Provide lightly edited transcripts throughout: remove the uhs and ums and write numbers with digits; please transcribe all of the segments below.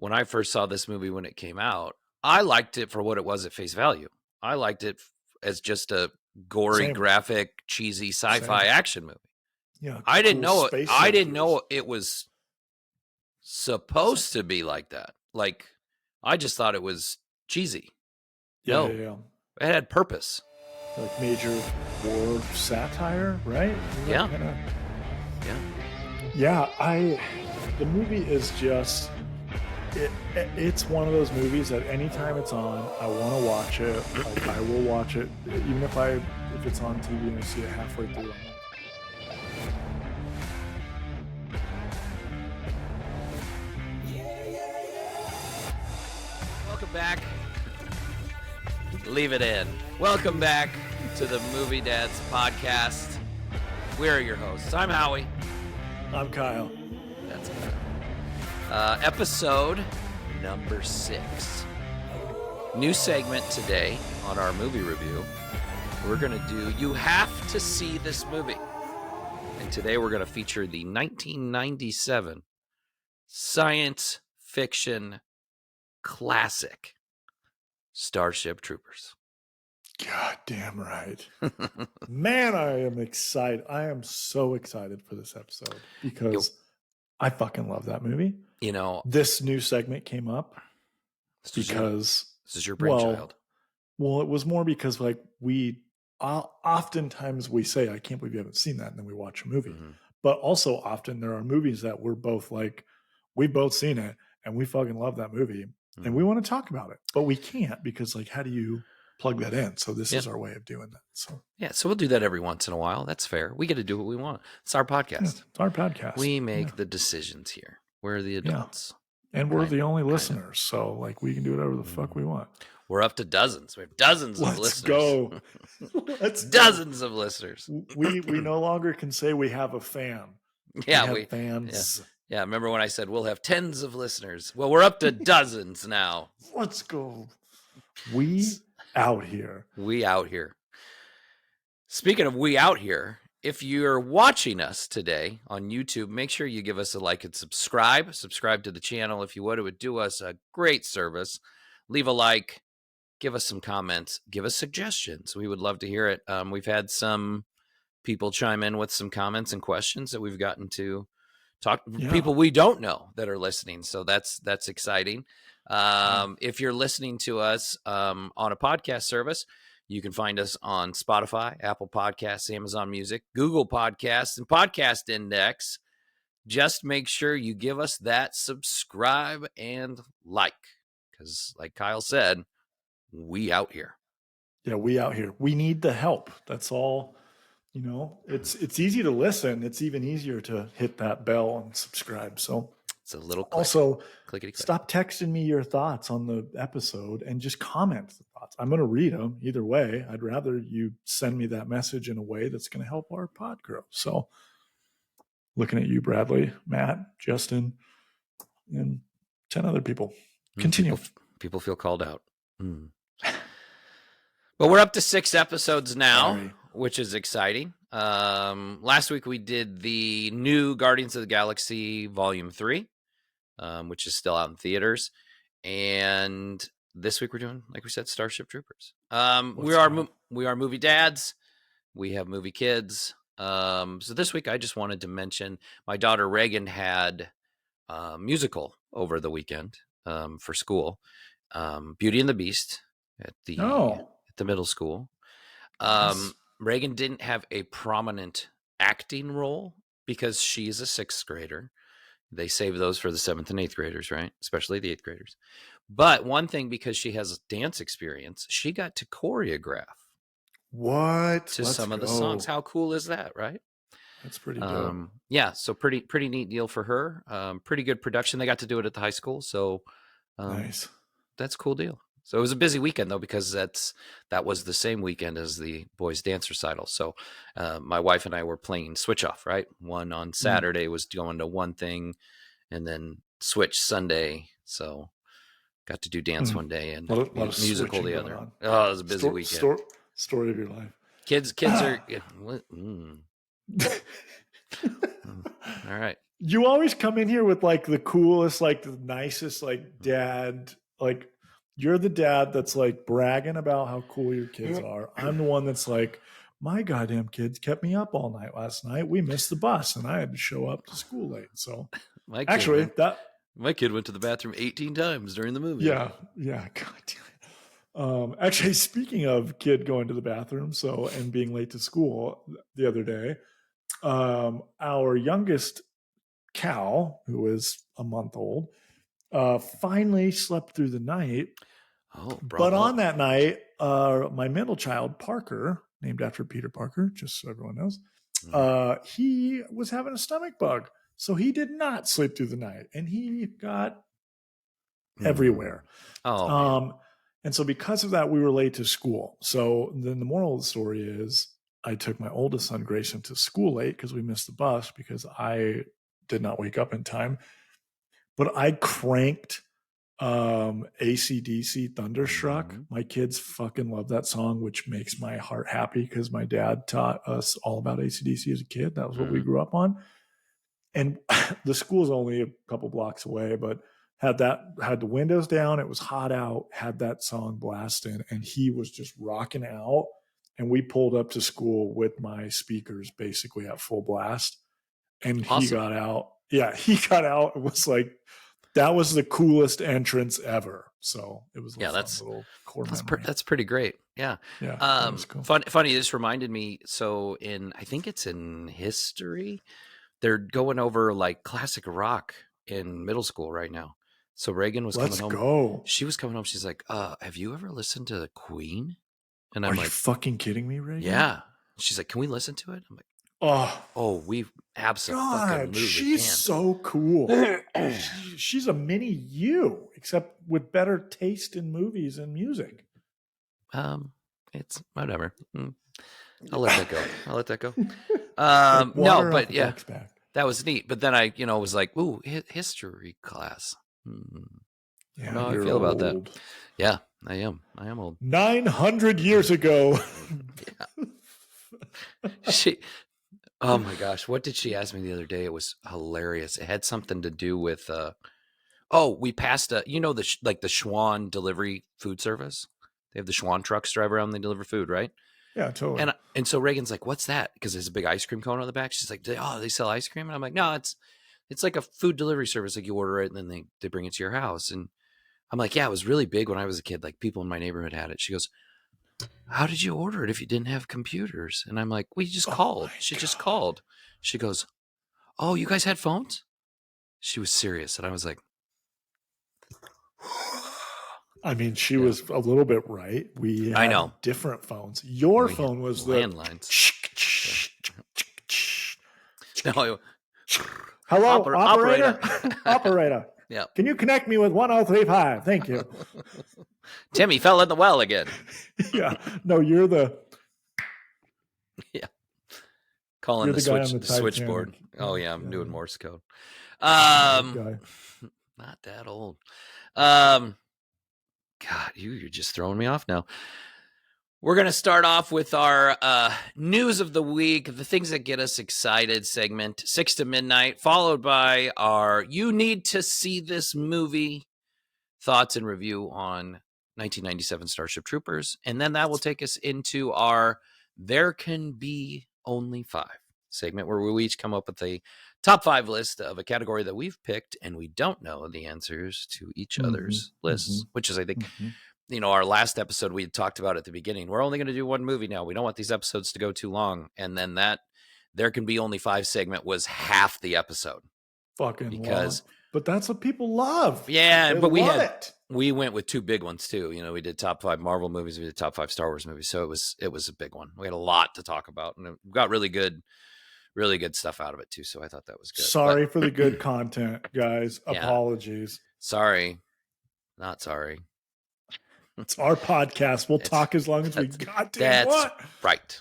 when I first saw this movie when it came out, I liked it for what it was at face value. I liked it as just a gory, graphic, cheesy sci-fi action movie. Yeah, I didn't know it. I didn't know it was supposed to be like that. Like, I just thought it was cheesy. Yeah. It had purpose. Like major war satire, right? Yeah. The movie is just it's one of those movies that anytime it's on, I want to watch it. Like, I will watch it, even if it's on TV and I see it halfway through. Welcome back. Leave it in. Welcome back to the Movie Dads podcast. We're your hosts. I'm Howie. I'm Kyle. That's Kyle. Episode number 6. New segment today on our movie review. We're going to do You Have to See This Movie. And today we're going to feature the 1997 science fiction classic, Starship Troopers. God damn right. Man, I am excited. I am so excited for this episode because I fucking love that movie. You know, this new segment came up because this is your brainchild. Well, it was more because like we oftentimes we say, I can't believe you haven't seen that. And then we watch a movie, but also often there are movies that we're both like, we've both seen it and we fucking love that movie and we want to talk about it, but we can't because like, how do you plug that in? So this is our way of doing that. So we'll do that every once in a while. That's fair. We get to do what we want. It's our podcast. Yeah, it's our podcast. We make the decisions here. We're the adults. Yeah. And we're the only listeners. So like we can do whatever the fuck we want. We're up to dozens. We have dozens of listeners. Go. Dozens of listeners. We no longer can say we have a fan. Yeah, we have fans. Yeah, remember when I said we'll have tens of listeners? Well, we're up to dozens now. Let's go. We out here. We out here. Speaking of we out here, if you're watching us today on YouTube, make sure you give us a like and subscribe. Subscribe to the channel if you would. It would do us a great service. Leave a like. Give us some comments. Give us suggestions. We would love to hear it. We've had some people chime in with some comments and questions that we've gotten to talk. People we don't know that are listening. So that's exciting. If you're listening to us on a podcast service, you can find us on Spotify, Apple Podcasts, Amazon Music, Google Podcasts, and Podcast Index. Just make sure you give us that subscribe and like, because like Kyle said, we out here. Yeah, we out here. We need the help. That's all. You know, it's easy to listen. It's even easier to hit that bell and subscribe. So it's a little click. Also, clickety-click. Stop texting me your thoughts on the episode and just comment the thoughts. I'm going to read them either way. I'd rather you send me that message in a way that's going to help our pod grow. So looking at you, Bradley, Matt, Justin, and 10 other people. Continue. People feel called out. But we're up to 6 episodes now, which is exciting. Last week we did the new Guardians of the Galaxy Volume 3. Which is still out in theaters. And this week we're doing, like we said, Starship Troopers. We are movie dads. We have movie kids. So this week I just wanted to mention my daughter Reagan had a musical over the weekend for school. Beauty and the Beast at the middle school. Nice. Reagan didn't have a prominent acting role because she's a 6th grader. They save those for the 7th and 8th graders, right? Especially the 8th graders. But one thing, because she has dance experience, she got to choreograph. Some of the songs. How cool is that, right? That's pretty dope. Yeah, so pretty neat deal for her. Pretty good production. They got to do it at the high school, so nice. That's a cool deal. So it was a busy weekend, though, because that was the same weekend as the boys' dance recital. So my wife and I were playing switch off, right? One on Saturday was going to one thing, and then switch Sunday. So got to do dance one day and musical the other. Oh, it was a busy weekend. Story of your life. Kids are... All right. You always come in here with like the coolest, like the nicest, like dad, like you're the dad that's like bragging about how cool your kids are. I'm the one that's like, my goddamn kids kept me up all night last night. We missed the bus and I had to show up to school late. So My actually, my kid went to the bathroom 18 times during the movie. Yeah. God damn it. Actually, speaking of kid going to the bathroom, and being late to school the other day, our youngest Cal, who is a month old, finally slept through the night. Oh, but on that night, my middle child, Parker, named after Peter Parker, just so everyone knows, he was having a stomach bug. So he did not sleep through the night and he got everywhere. And so because of that, we were late to school. So then the moral of the story is I took my oldest son, Grayson, to school late because we missed the bus because I did not wake up in time. But I cranked AC/DC Thunderstruck. My kids fucking love that song, which makes my heart happy because my dad taught us all about AC/DC as a kid. That was what we grew up on. And the school's only a couple blocks away, but had the windows down. It was hot out, had that song blasting, and he was just rocking out. And we pulled up to school with my speakers basically at full blast. And he got out. Yeah, he got out and was like, that was the coolest entrance ever. So it was that's little core memory. That's pretty great. Yeah. Cool. Funny. This reminded me. So I think it's in history. They're going over like classic rock in middle school right now. So Reagan was coming home. Go. She was coming home. She's like, have you ever listened to Queen? And I'm like, are you fucking kidding me, Reagan? Yeah. She's like, can we listen to it? I'm like, we absolutely. God, she's so cool. She's a mini you, except with better taste in movies and music. It's whatever. I'll let that go. No, but yeah, that was neat. But then I, was like, ooh, history class. Yeah, I know how I feel about that. Yeah, I am old. 900 years ago. Oh my gosh, what did she ask me the other day? It was hilarious. It had something to do with we passed the Schwan delivery food service. They have the Schwan trucks drive around and they deliver food, right? Yeah, totally. And so Reagan's like, what's that? Because there's a big ice cream cone on the back. She's like, they sell ice cream? And I'm like, no, it's like a food delivery service. Like you order it and then they bring it to your house. And I'm like, yeah, it was really big when I was a kid. Like people in my neighborhood had it. She goes, how did you order it if you didn't have computers? And I'm like, we just called. She just called. She goes, oh, you guys had phones? She was serious. And I was like, I mean, she was a little bit right. We had different phones. Your phone was the landlines. No, hello, operator. Operator. Yeah. Can you connect me with 1035? Thank you. Timmy fell in the well again. Yeah. No, you're the. Yeah. Calling the switchboard. Oh yeah, I'm doing Morse code. Not that old. God, you're just throwing me off now. We're going to start off with our news of the week, the things that get us excited segment, 6 to midnight, followed by our You Need to See This Movie thoughts and review on 1997 Starship Troopers. And then that will take us into our There Can Be Only 5 segment, where we each come up with a top 5 list of a category that we've picked, and we don't know the answers to each other's lists, which is, I think, our last episode we had talked about at the beginning. We're only going to do one movie now. We don't want these episodes to go too long. And then that There Can Be Only 5 segment was half the episode. But that's what people love. Yeah, but we went with 2 big ones too. We did top 5 Marvel movies, we did top 5 Star Wars movies. So it was a big one. We had a lot to talk about, and we got really good stuff out of it too. So I thought that was good. Sorry for the good content, guys. Apologies. Sorry. Not sorry. It's our podcast. We'll talk as long as we goddamn want. Right.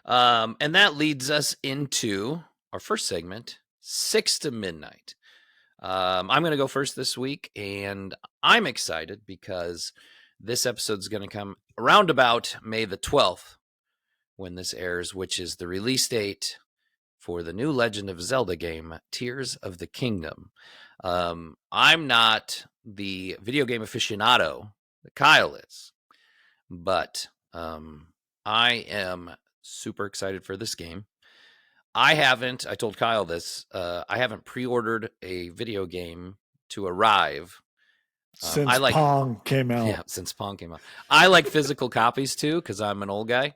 And that leads us into our first segment, 6 to midnight. I'm going to go first this week, and I'm excited because this episode is going to come around about May the 12th when this airs, which is the release date for the new Legend of Zelda game, Tears of the Kingdom. I'm not the video game aficionado that Kyle is, but I am super excited for this game. I told Kyle this, I haven't pre-ordered a video game to arrive. Since Pong came out. Yeah, since Pong came out. I like physical copies too, because I'm an old guy.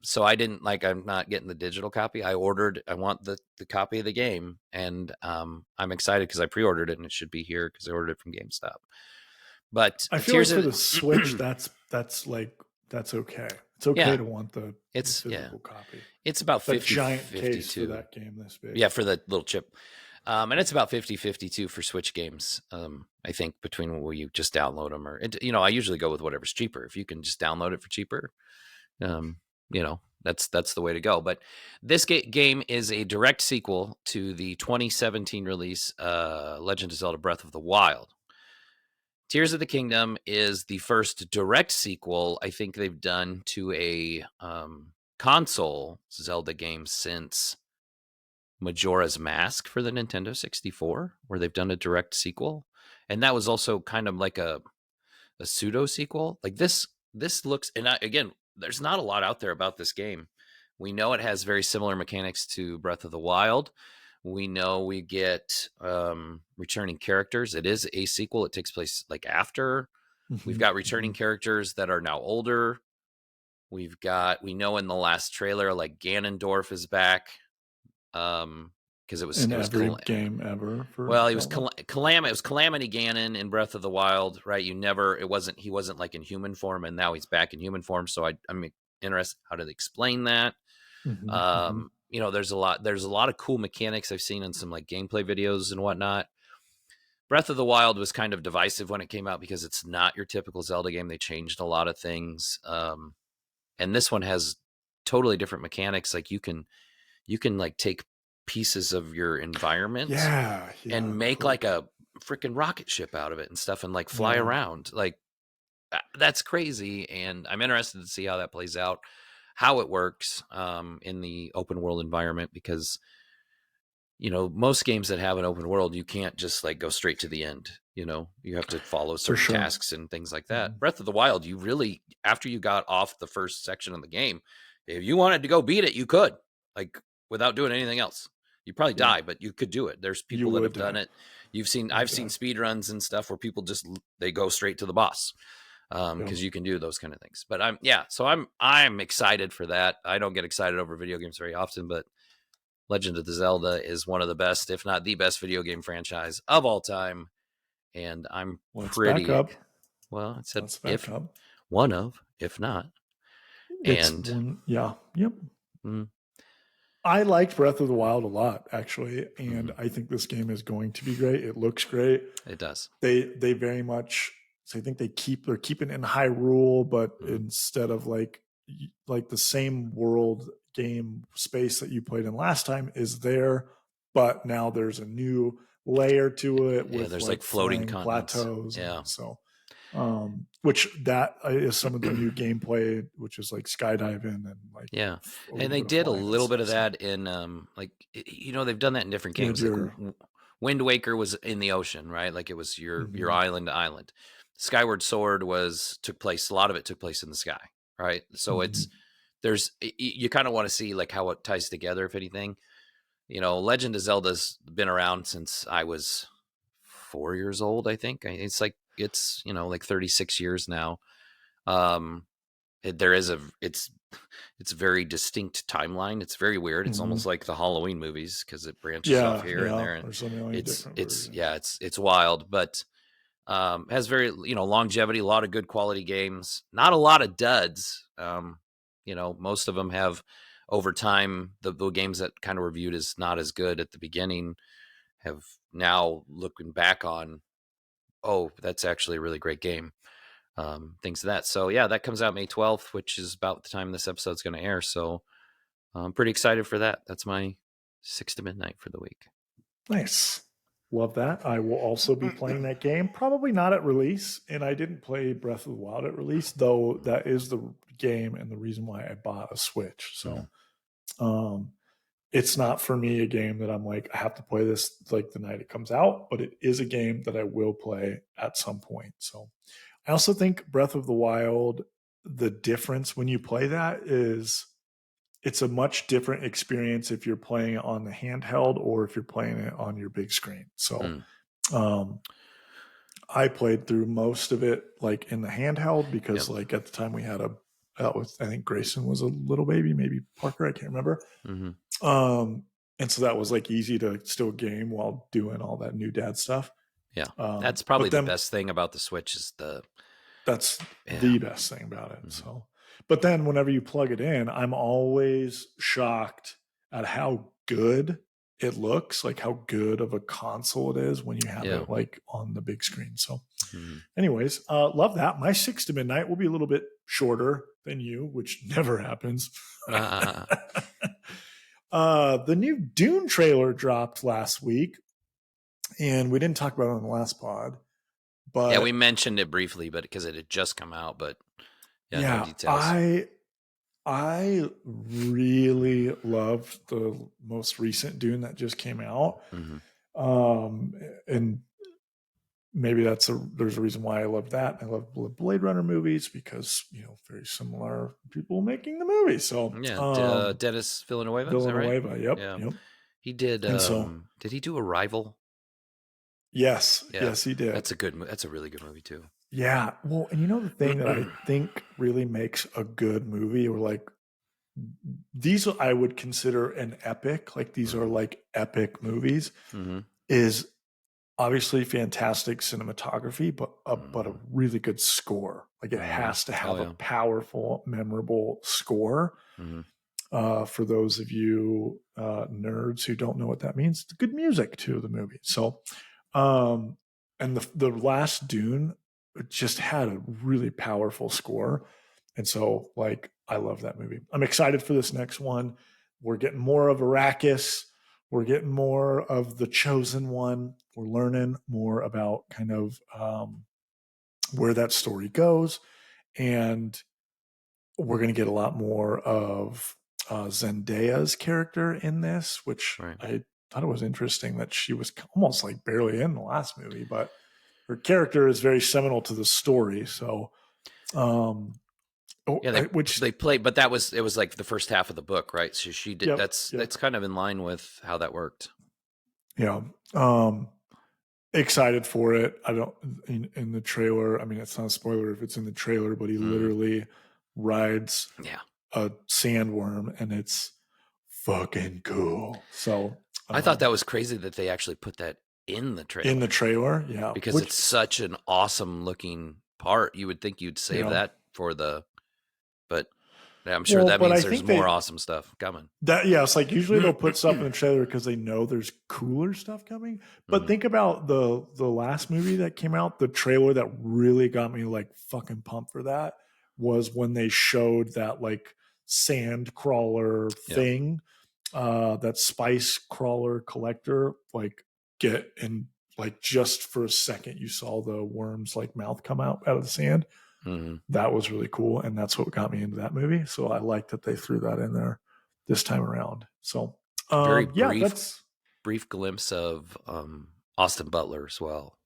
So I'm not getting the digital copy. I want the copy of the game, and I'm excited because I pre-ordered it and it should be here because I ordered it from GameStop. But I feel like for the Switch, that's okay. It's okay to want the physical copy. It's about 50, giant 52. Case for that game this big. Yeah, for the little chip. And it's about 50-52 for Switch games. I think between where you just download them I usually go with whatever's cheaper. If you can just download it for cheaper, that's the way to go. But this game is a direct sequel to the 2017 release, Legend of Zelda Breath of the Wild. Tears of the Kingdom is the first direct sequel I think they've done to a console Zelda game since Majora's Mask for the Nintendo 64, where they've done a direct sequel. And that was also kind of like a pseudo sequel. Like this looks, and again, there's not a lot out there about this game. We know it has very similar mechanics to Breath of the Wild. We know we get returning characters. It is a sequel. It takes place like after. We've got returning characters that are now older. We know in the last trailer, like Ganondorf is back. Because it was every game ever. It was Calamity Ganon in Breath of the Wild, right? He wasn't like in human form, and now he's back in human form. So I'm interested how do they explain that. There's a lot of cool mechanics I've seen in some like gameplay videos and whatnot. Breath of the Wild was kind of divisive when it came out because it's not your typical Zelda game. They changed a lot of things, and this one has totally different mechanics. Like you can like take pieces of your environment and make like a freaking rocket ship out of it and stuff and like fly around. Like that's crazy. And I'm interested to see how that plays out, how it works in the open world environment, because most games that have an open world, you can't just like go straight to the end. You have to follow certain tasks and things like that. Breath of the Wild, you really, after you got off the first section of the game, if you wanted to go beat it, you could, like, without doing anything else. You probably die, but you could do it. There's people that have done it. I've seen speed runs and stuff where people they go straight to the boss because you can do those kind of things. But I'm excited for that. I don't get excited over video games very often, but Legend of the Zelda is one of the best, if not the best, video game franchise of all time. And I'm pretty up. Well, it said if one of, if not. I liked Breath of the Wild a lot, actually, and I think this game is going to be great. It looks great. It does. They very much. So I think they're keeping it in Hyrule, but instead of like the same world game space that you played in last time is there, but now there's a new layer to it with there's like floating plateaus. Yeah. So, which that is some of the new gameplay, which is like skydiving and like and they did a little bit of that in they've done that in different games. Like Wind Waker was in the ocean, right? Like it was your island to island. Skyward Sword took place. A lot of it took place in the sky, right? So you kind of want to see like how it ties together, if anything. Legend of Zelda's been around since I was 4 years old, I think. It's like 36 years now. It's a very distinct timeline. It's very weird. It's almost like the Halloween movies because it branches off here and there, and it's wild, but has very longevity, a lot of good quality games, not a lot of duds. Most of them have over time, the games that kind of were viewed as not as good at the beginning have now looking back on, that's actually a really great game. Things of that. So that comes out May 12th, which is about the time this episode's going to air. So I'm pretty excited for that. That's my 6 to midnight for the week. Nice. Love that. I will also be playing that game, probably not at release. And I didn't play Breath of the Wild at release, though that is the game and the reason why I bought a Switch. So it's not for me a game that I'm like, I have to play this like the night it comes out, but it is a game that I will play at some point. So I also think Breath of the Wild, the difference when you play that is it's a much different experience if you're playing it on the handheld or if you're playing it on your big screen. So um, I played through most of it like in the handheld because like at the time we had I think Grayson was a little baby, maybe Parker, I can't remember. And so that was like easy to still game while doing all that new dad stuff. Yeah. That's probably the best thing about the Switch is that's the best thing about it. So, but then whenever you plug it in, I'm always shocked at how good it looks, like how good of a console it is when you have it like on the big screen. So anyways, love that. My 6 to midnight will be a little bit shorter than you, which never happens. The new Dune trailer dropped last week, and we didn't talk about it on the last pod. But yeah, we mentioned it briefly, but because it had just come out, but no details. I really loved the most recent Dune that just came out. And maybe there's a reason why I love that. I love Blade Runner movies because, very similar people making the movie. So Dennis Villeneuve. Villeneuve, right? Yep. He did. Did he do Arrival? Yes, he did. That's a really good movie too. Yeah. Well, and the thing that I think really makes a good movie, or like these, I would consider an epic. Like these are like epic movies. Is obviously fantastic cinematography, but a really good score. Like it has to have a powerful, memorable score. For those of you nerds who don't know what that means, it's good music to the movie. So, and the last Dune just had a really powerful score. And so, like, I love that movie. I'm excited for this next one. We're getting more of Arrakis. We're getting more of the Chosen One. We're learning more about kind of where that story goes. And we're going to get a lot more of Zendaya's character in this, which I thought it was interesting that she was almost like barely in the last movie, but her character is very seminal to the story. So, they played, but it was like the first half of the book, right? So she did. That's kind of in line with how that worked. Yeah. Excited for it. I don't in the trailer. I mean, it's not a spoiler if it's in the trailer, but he literally rides a sandworm, and it's fucking cool. So I thought that was crazy that they actually put that in the trailer. In the trailer, yeah, because it's such an awesome looking part. You would think you'd save that for but I'm sure that means there's more awesome stuff coming. It's like usually they'll put stuff in the trailer because they know there's cooler stuff coming. But think about the last movie that came out. The trailer that really got me like fucking pumped for that was when they showed that like sand crawler thing, that spice crawler collector, like get in, like just for a second you saw the worm's like mouth come out of the sand. That was really cool, and that's what got me into that movie. So I like that they threw that in there this time around. So very brief glimpse of Austin Butler as well.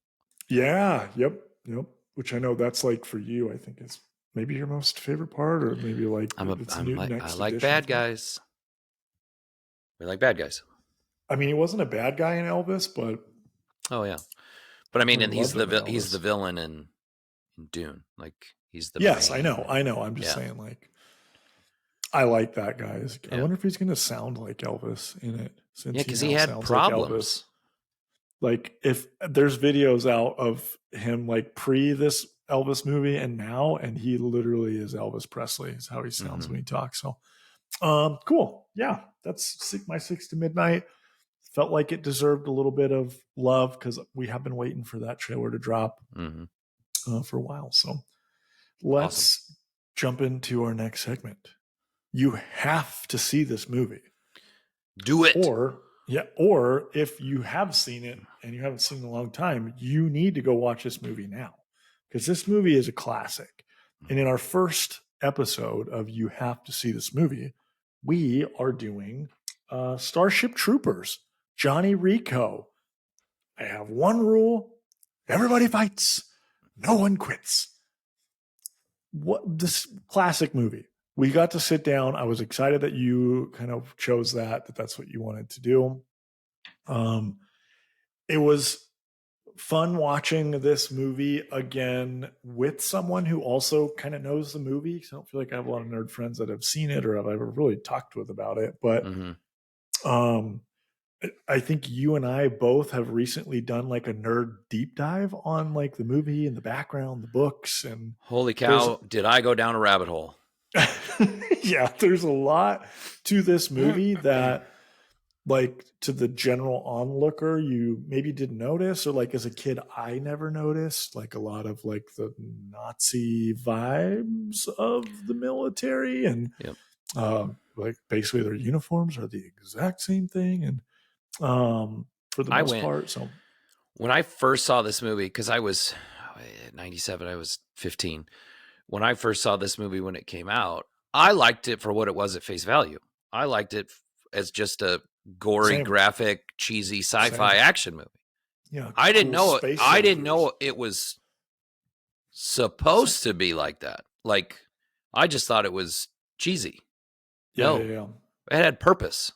Yeah, yep. Which I know that's like for you, I think is maybe your most favorite part, or maybe like I like bad guys. We like bad guys. I mean, he wasn't a bad guy in Elvis, but but I mean, and he's the villain in Dune. Like he's the I know. I'm just saying, like, I like that guy. I wonder if he's going to sound like Elvis in it. Since because he had problems. Like if there's videos out of him like pre this Elvis movie and now, and he literally is Elvis Presley is how he sounds when he talks. So cool. Yeah, that's my 6 to midnight. Felt like it deserved a little bit of love because we have been waiting for that trailer to drop for a while. So let's jump into our next segment. You have to see this movie. Do it. Or if you have seen it and you haven't seen it in a long time, you need to go watch this movie now because this movie is a classic. And in our first episode of You Have to See This Movie, we are doing Starship Troopers, Johnny Rico. I have one rule: everybody fights, no one quits. What this classic movie? We got to sit down. I was excited that you kind of chose that's what you wanted to do. It was fun watching this movie again with someone who also kind of knows the movie. So I don't feel like I have a lot of nerd friends that have seen it or have ever really talked with about it. But um, I think you and I both have recently done like a nerd deep dive on like the movie and the background, the books, and holy cow, did I go down a rabbit hole? yeah, there's a lot to this movie that like to the general onlooker you maybe didn't notice, or like as a kid I never noticed like a lot of like the Nazi vibes of the military, and Yep. like basically their uniforms are the exact same thing, and for the most part. So when I first saw this movie, because I was 97, I was 15. When I first saw this movie when it came out, I liked it for what it was at face value. I liked it as just a gory, graphic, cheesy sci-fi action movie. Yeah, I didn't know it. I didn't know it was supposed to be like that. Like, I just thought it was cheesy. Yeah, it had purpose.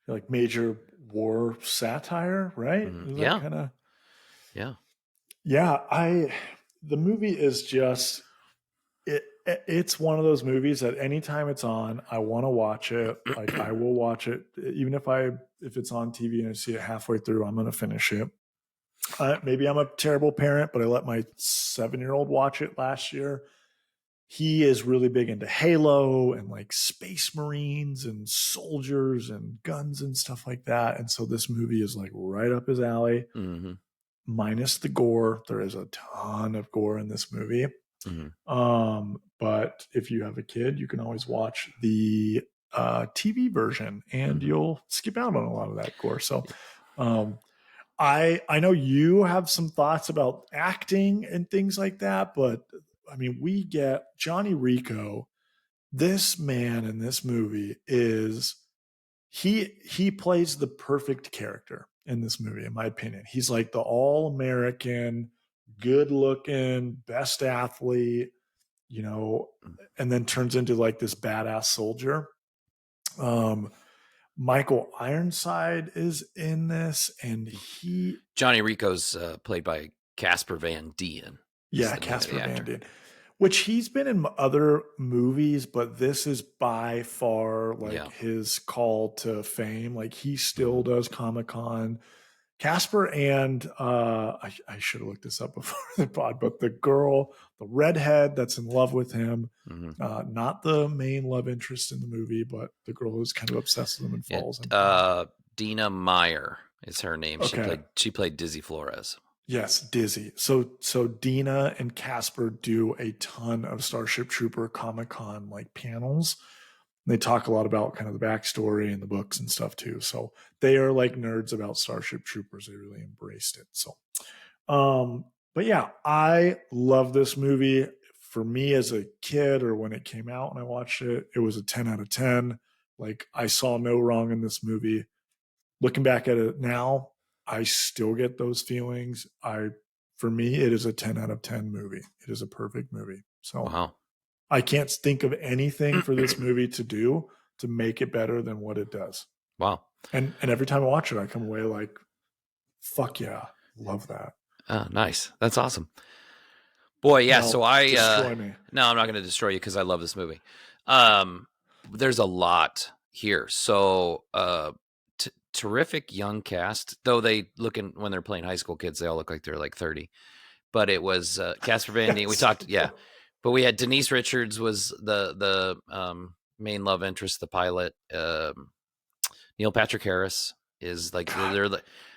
Like major war satire, right? Yeah, kind of. Yeah. Yeah, the movie is just it's one of those movies that anytime it's on, I want to watch it. Like I will watch it, even if it's on TV and I see it halfway through, I'm going to finish it. Maybe I'm a terrible parent, but I let my 7-year-old watch it last year. He is really big into Halo and like Space Marines and soldiers and guns and stuff like that. And so this movie is like right up his alley. Minus the gore. There is a ton of gore in this movie. But if you have a kid, you can always watch the TV version and you'll skip out on a lot of that gore. So I know you have some thoughts about acting and things like that, but I mean, we get Johnny Rico. This man in this movie is he plays the perfect character in this movie, in my opinion. He's like the all-American, good-looking, best athlete, and then turns into like this badass soldier. Michael Ironside is in this, and Johnny Rico's played by Casper Van Dien. Yeah, Casper Van Dien, which he's been in other movies, but this is by far like his call to fame. Like he still does Comic-Con. Casper and I should have looked this up before the pod, but the girl, the redhead that's in love with him, not the main love interest in the movie, but the girl who's kind of obsessed with him and falls in. Dina Meyer is her name. Okay. She played Dizzy Flores. Yes, Dizzy. So Dina and Casper do a ton of Starship Trooper Comic-Con like panels. They talk a lot about kind of the backstory and the books and stuff too. So they are like nerds about Starship Troopers. They really embraced it. So, but yeah, I love this movie. For me as a kid, or when it came out and I watched it, it was a 10 out of 10. Like I saw no wrong in this movie. Looking back at it now, I still get those feelings. For me, it is a 10 out of 10 movie. It is a perfect movie. So wow. I can't think of anything for this movie to do to make it better than what it does. Wow. And every time I watch it, I come away like, fuck yeah, love that. Oh, nice. That's awesome. Boy, yeah. Now, so I destroy me. No, I'm not going to destroy you because I love this movie. There's a lot here. So terrific young cast, though when they're playing high school kids, they all look like they're like 30. But it was Casper Van Dien. We talked, but we had Denise Richards was the main love interest, the pilot. Neil Patrick Harris is like they're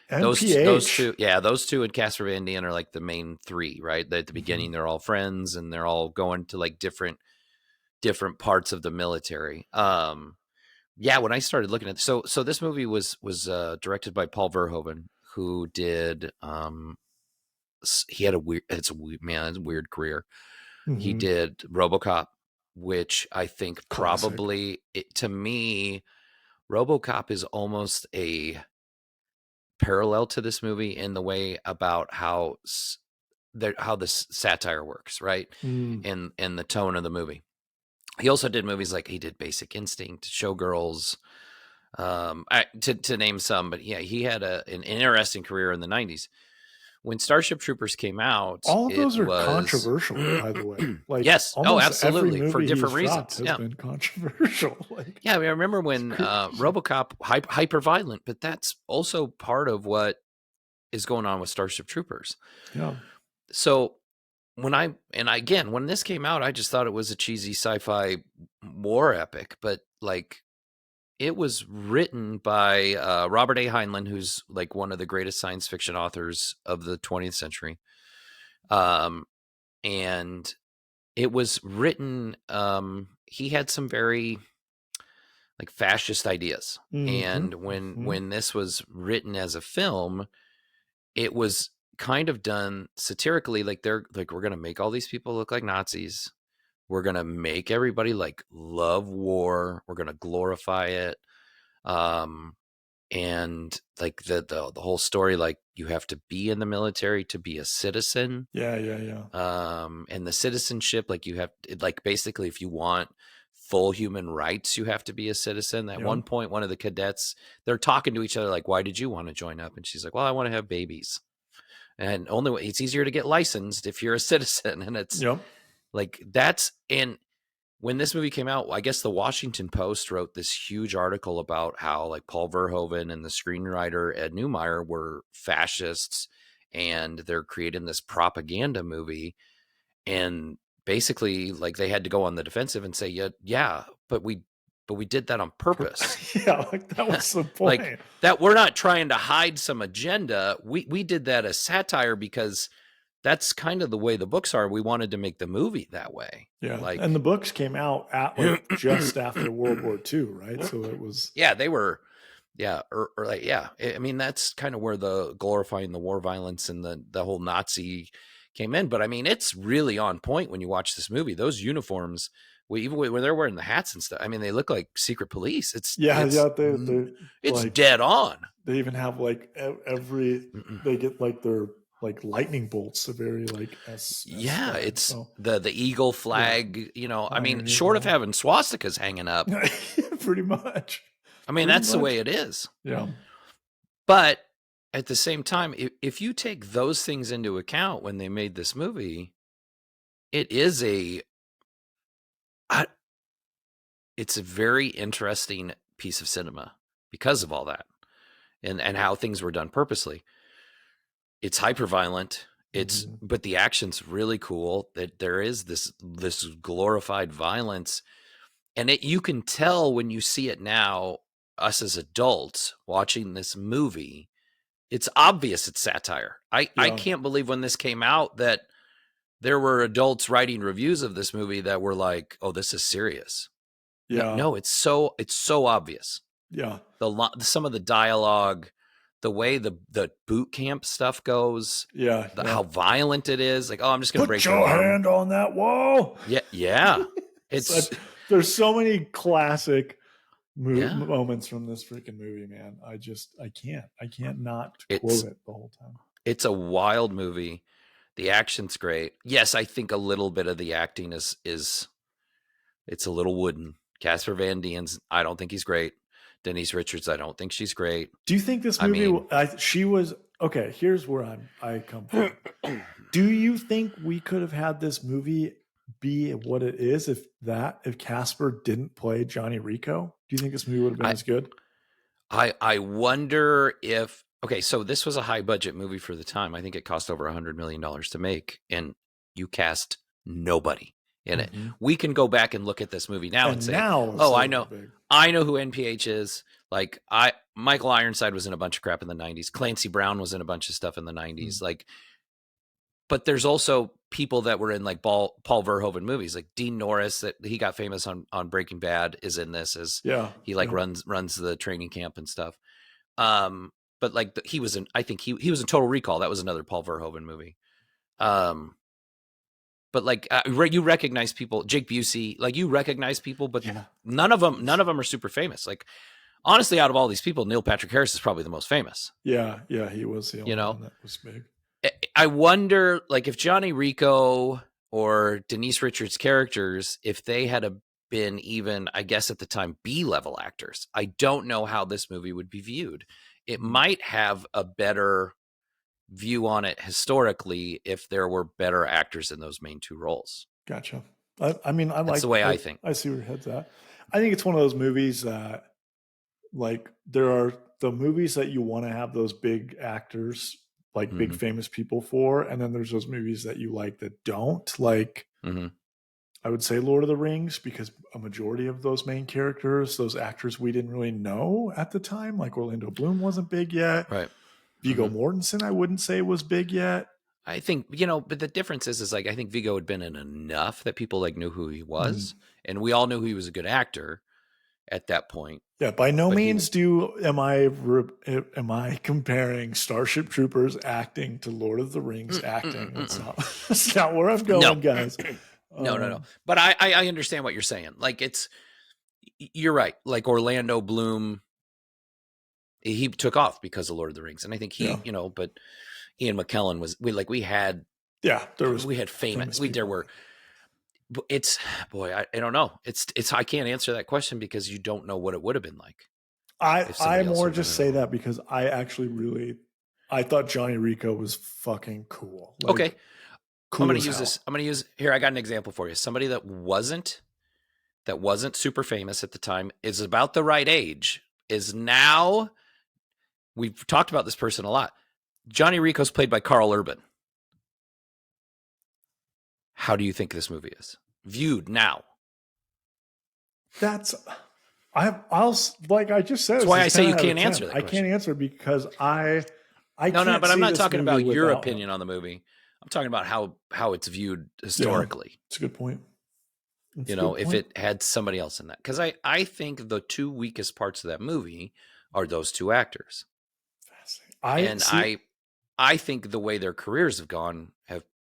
those two. Yeah, those two and Casper Van Dien are like the main three, right? At the beginning, they're all friends and they're all going to like different parts of the military. When I started looking at so this movie was directed by Paul Verhoeven, who did he had a weird career. He did RoboCop, which I think probably to me RoboCop is almost a parallel to this movie in the way about how this satire works, right? And the tone of the movie. He also did movies like he did Basic Instinct, Showgirls, to name some. But yeah, he had an interesting career in the 90s. When Starship Troopers came out, all of it those are was controversial, by the way. Like, yes, almost absolutely, every for movie different he's dropped reasons. has Yeah, been controversial. Like, yeah. I mean, I remember when RoboCop hyper violent, but that's also part of what is going on with Starship Troopers. yeah, So when this came out, I just thought it was a cheesy sci-fi war epic, but like it was written by Robert A. Heinlein, who's like one of the greatest science fiction authors of the 20th century. And it was written, he had some very like fascist ideas. And when this was written as a film, it was kind of done satirically. Like they're like, we're going to make all these people look like Nazis. We're going to make everybody like love war. We're going to glorify it. And like the whole story, like you have to be in the military to be a citizen. yeah. And the citizenship, like you have, like basically if you want full human rights, you have to be a citizen. At one point, one of the cadets, they're talking to each other like, why did you want to join up? And she's like, well, I want to have babies. And only way it's easier to get licensed if you're a citizen. And it's like and when this movie came out, I guess the Washington Post wrote this huge article about how like Paul Verhoeven and the screenwriter Ed Neumeyer were fascists and they're creating this propaganda movie. And basically like they had to go on the defensive and say, yeah, but we did that on purpose. Yeah, like that was the point. Like that we're not trying to hide some agenda. We did that as satire because that's kind of the way the books are. We wanted to make the movie that way. Yeah, like, and the books came out at like just after World War II, right? So it was they were, or like I mean that's kind of where the glorifying the war violence and the whole Nazi came in. But I mean it's really on point when you watch this movie. Those uniforms, even when they're wearing the hats and stuff, I mean they look like secret police. It's like, dead on. They even have like they get like their like lightning bolts, a very like it's the eagle flag, I mean, short of having swastikas hanging up. Pretty much. I mean, that's the way it is. Yeah. But at the same time, if you take those things into account when they made this movie, it is it's a very interesting piece of cinema because of all that and how things were done purposely. It's hyper violent. But the action's really cool. That there is this glorified violence, and you can tell when you see it now. Us as adults watching this movie, it's obvious it's satire. I can't believe when this came out that there were adults writing reviews of this movie that were like, "Oh, this is serious." Yeah. No, it's so obvious. Yeah. Some of the dialogue. The way the boot camp stuff goes, how violent it is, like, oh, I'm just gonna break your hand on that wall. Yeah. It's there's so many classic moments from this freaking movie, man. I can't not quote it the whole time. It's a wild movie. The action's great. Yes, I think a little bit of the acting is it's a little wooden. Casper Van Dien's, I don't think he's great. Denise Richards, I don't think she's great. Do you think this movie? She was okay. Here's where I come from. Do you think we could have had this movie be what it is if Casper didn't play Johnny Rico? Do you think this movie would have been as good? I wonder if. Okay, so this was a high budget movie for the time. I think it cost over $100 million to make, and you cast nobody in it. We can go back and look at this movie now and say, "Oh, I know who NPH is." Like Michael Ironside was in a bunch of crap in the 90s. Clancy Brown was in a bunch of stuff in the 90s. Like, but there's also people that were in like Paul Verhoeven movies, like Dean Norris, that he got famous on Breaking Bad, is in this as he runs the training camp and stuff. But like he was in, I think he was in Total Recall. That was another Paul Verhoeven movie. But like you recognize people, Jake Busey, like you recognize people, but none of them are super famous. Like honestly, out of all these people, Neil Patrick Harris is probably the most famous. Yeah, he was the only one that was big. I wonder, like, if Johnny Rico or Denise Richards' characters, if they had been even, I guess at the time, B-level actors, I don't know how this movie would be viewed. It might have a better view on it historically if there were better actors in those main two roles. Gotcha. I mean, That's the way I think. I see where your head's at. I think it's one of those movies that, like, there are the movies that you want to have those big actors, like big famous people for, and then there's those movies that you like that don't. Like, I would say Lord of the Rings, because a majority of those main characters, those actors we didn't really know at the time, like Orlando Bloom wasn't big yet. Right. Viggo Mortensen, I wouldn't say was big yet. I think, but the difference is like, I think Viggo had been in enough that people like knew who he was, and we all knew he was a good actor at that point. Yeah, by no means am I comparing Starship Troopers acting to Lord of the Rings acting. That's not where I'm going, guys. No. But I understand what you're saying. Like, you're right. Like Orlando Bloom, he took off because of Lord of the Rings, and I think but Ian McKellen we had famous. I don't know. It's I can't answer that question because you don't know what it would have been like. I more just say that because I thought Johnny Rico was fucking cool. Like, okay. Cool. I'm going to use this. I'm going to use here. I got an example for you. Somebody that wasn't super famous at the time, is about the right age, is now, we've talked about this person a lot. Johnny Rico's played by Carl Urban. How do you think this movie is viewed now? I'll like I just said. That's why I say you can't answer that question. I can't answer because I no, but I'm not talking about your opinion on the movie. I'm talking about how it's viewed historically. Yeah, it's a good point. If it had somebody else in that. Because I think the two weakest parts of that movie are those two actors. I think the way their careers have gone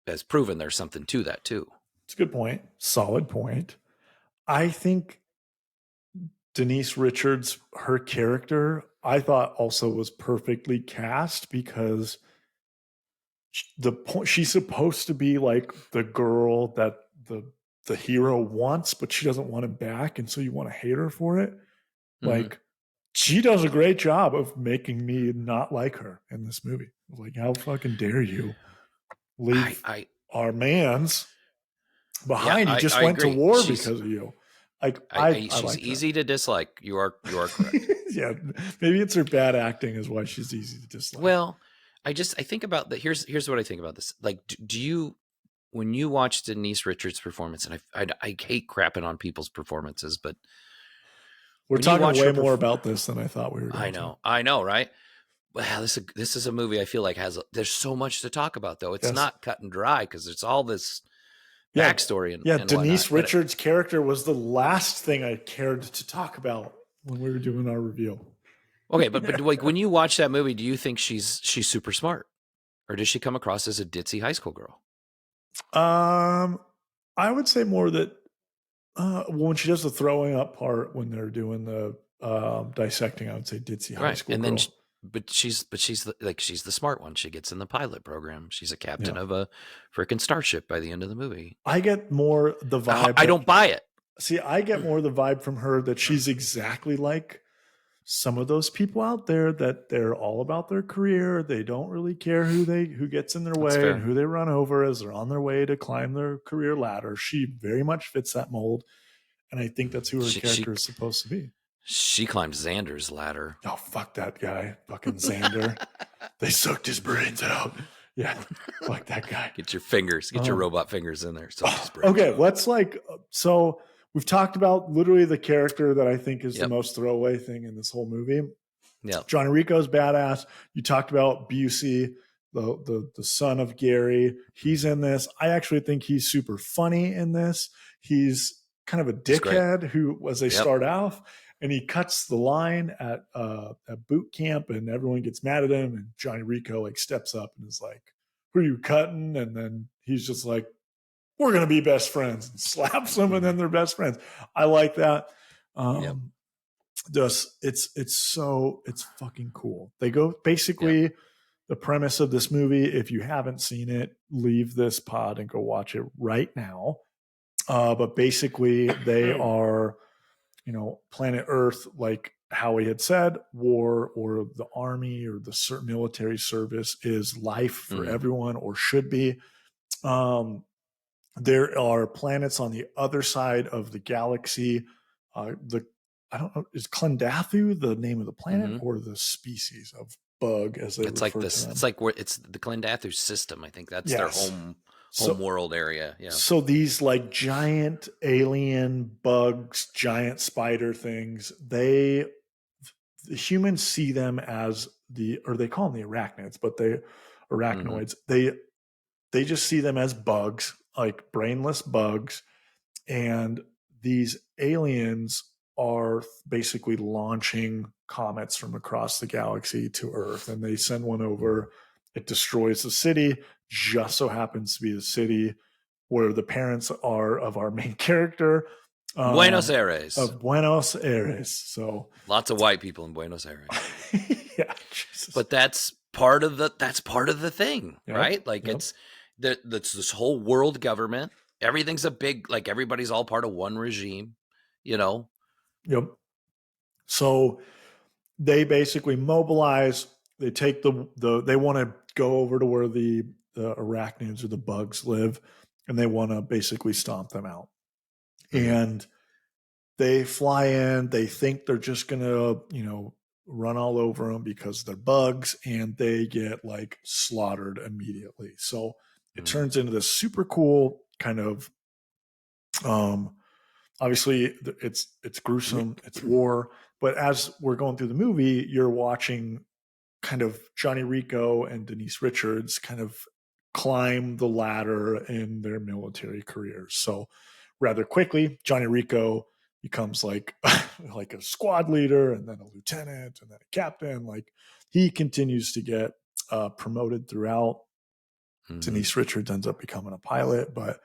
has proven there's something to that too. It's a good point. Solid point. I think Denise Richards, her character, I thought also was perfectly cast because she's supposed to be like the girl that the hero wants, but she doesn't want him back, and so you want to hate her for it. Like, she does a great job of making me not like her in this movie. Like, how fucking dare you leave our mans behind? He just went to war because of you. Like, she's like easy to dislike. You are correct. Yeah, maybe it's her bad acting is why she's easy to dislike. Well, I think about that. Here's what I think about this. Like, do you, when you watch Denise Richards' performance, and I hate crapping on people's performances, but we're talking way more about this than I thought we were going to. I know, right? Well, this is a movie I feel like there's so much to talk about, though. It's not cut and dry because it's all this backstory and Denise Richards' character was the last thing I cared to talk about when we were doing our review. Okay, but like, when you watch that movie, do you think she's super smart, or does she come across as a ditzy high school girl? I would say more that when she does the throwing up part when they're doing the dissecting, I would say ditzy high school girl. Then she's the smart one. She gets in the pilot program. She's a captain of a freaking starship by the end of the movie. I get more the vibe. I don't buy it. See, I get more the vibe from her that she's exactly like some of those people out there, that they're all about their career. They don't really care who gets in their way and who they run over as they're on their way to climb their career ladder. She very much fits that mold, and I think that's who her character is supposed to be. She climbed Xander's ladder. Oh, fuck that guy. Fucking Xander. They sucked his brains out. Yeah, fuck that guy. Get your robot fingers in there. Okay, let's so we've talked about literally the character that I think is the most throwaway thing in this whole movie. Yeah, Johnny Rico's badass. You talked about Busey, the son of Gary. He's in this. I actually think he's super funny in this. He's kind of a dickhead who, as they start off, and he cuts the line at boot camp, and everyone gets mad at him. And Johnny Rico steps up and is like, "Who are you cutting?" And then he's just like, "We're going to be best friends," and slaps them, and then they're best friends. I like that. It's fucking cool. They go basically the premise of this movie. If you haven't seen it, leave this pod and go watch it right now. But basically, they are, planet Earth, like Howie had said, war or the army or the military service is life for everyone, or should be. There are planets on the other side of the galaxy. I don't know, is Clendathu the name of the planet or the species of bug, as they refer to them? It's like where it's the Clendathu system. I think that's their home world area. Yeah. So these like giant alien bugs, giant spider things, the humans see them as or they call them the arachnids, but arachnoids. They just see them as bugs, like brainless bugs. And these aliens are basically launching comets from across the galaxy to Earth, and they send one over. It destroys the city. Just so happens to be the city where the parents are of our main character. Buenos Aires. Of Buenos Aires. So lots of white people in Buenos Aires. Yeah, Jesus. But that's part of the thing, right? Like it's this whole world government. Everything's a big, like everybody's all part of one regime, Yep. So they basically mobilize. They take they want to go over to where the arachnids or the bugs live, and they want to basically stomp them out. And they fly in. They think they're just gonna, run all over them because they're bugs, and they get like slaughtered immediately. So it turns into this super cool kind of, obviously it's gruesome, it's war, but as we're going through the movie, you're watching kind of Johnny Rico and Denise Richards kind of climb the ladder in their military careers. So rather quickly, Johnny Rico becomes like like a squad leader, and then a lieutenant, and then a captain. Like he continues to get promoted throughout. Denise Richards ends up becoming a pilot, but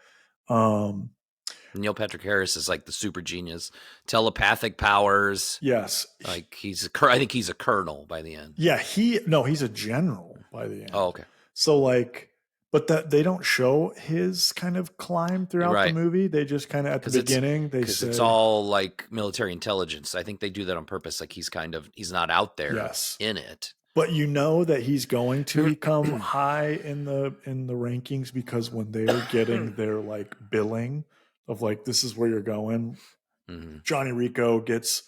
Neil Patrick Harris is like the super genius, telepathic powers. Yes, like I think he's a colonel by the end. Yeah, he's a general by the end. Oh, okay. So like, but that they don't show his kind of climb throughout the movie. They just kind of at the beginning because it's all like military intelligence. I think they do that on purpose. Like he's not out there in it. But you know that he's going to become high in the rankings, because when they're getting their like billing of like, this is where you're going, Johnny Rico gets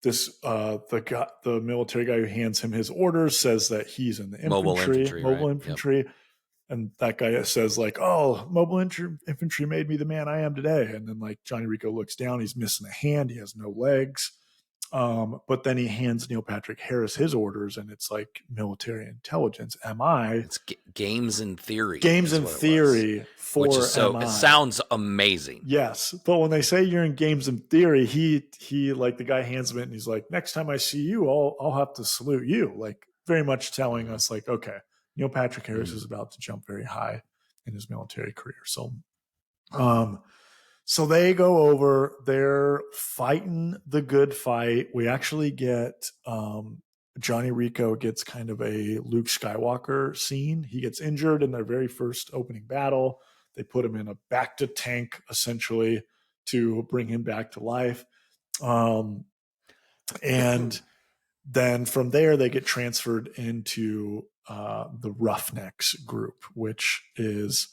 this the military guy who hands him his orders says that he's in the infantry, mobile infantry. Yep. And that guy says like, oh, mobile infantry made me the man I am today. And then like Johnny Rico looks down, he's missing a hand, he has no legs. But then he hands Neil Patrick Harris his orders, and it's like military intelligence, MI. It's games in theory. Games in theory for which is MI. It sounds amazing. Yes, but when they say you're in games in theory, he like the guy hands him it, and he's like, next time I see you, I'll have to salute you. Like very much telling us like, okay, Neil Patrick Harris is about to jump very high in his military career. So, so they go over, they're fighting the good fight. We actually get Johnny Rico gets kind of a Luke Skywalker scene. He gets injured in their very first opening battle. They put him in a back to tank essentially to bring him back to life. And then from there, they get transferred into the Roughnecks group, which is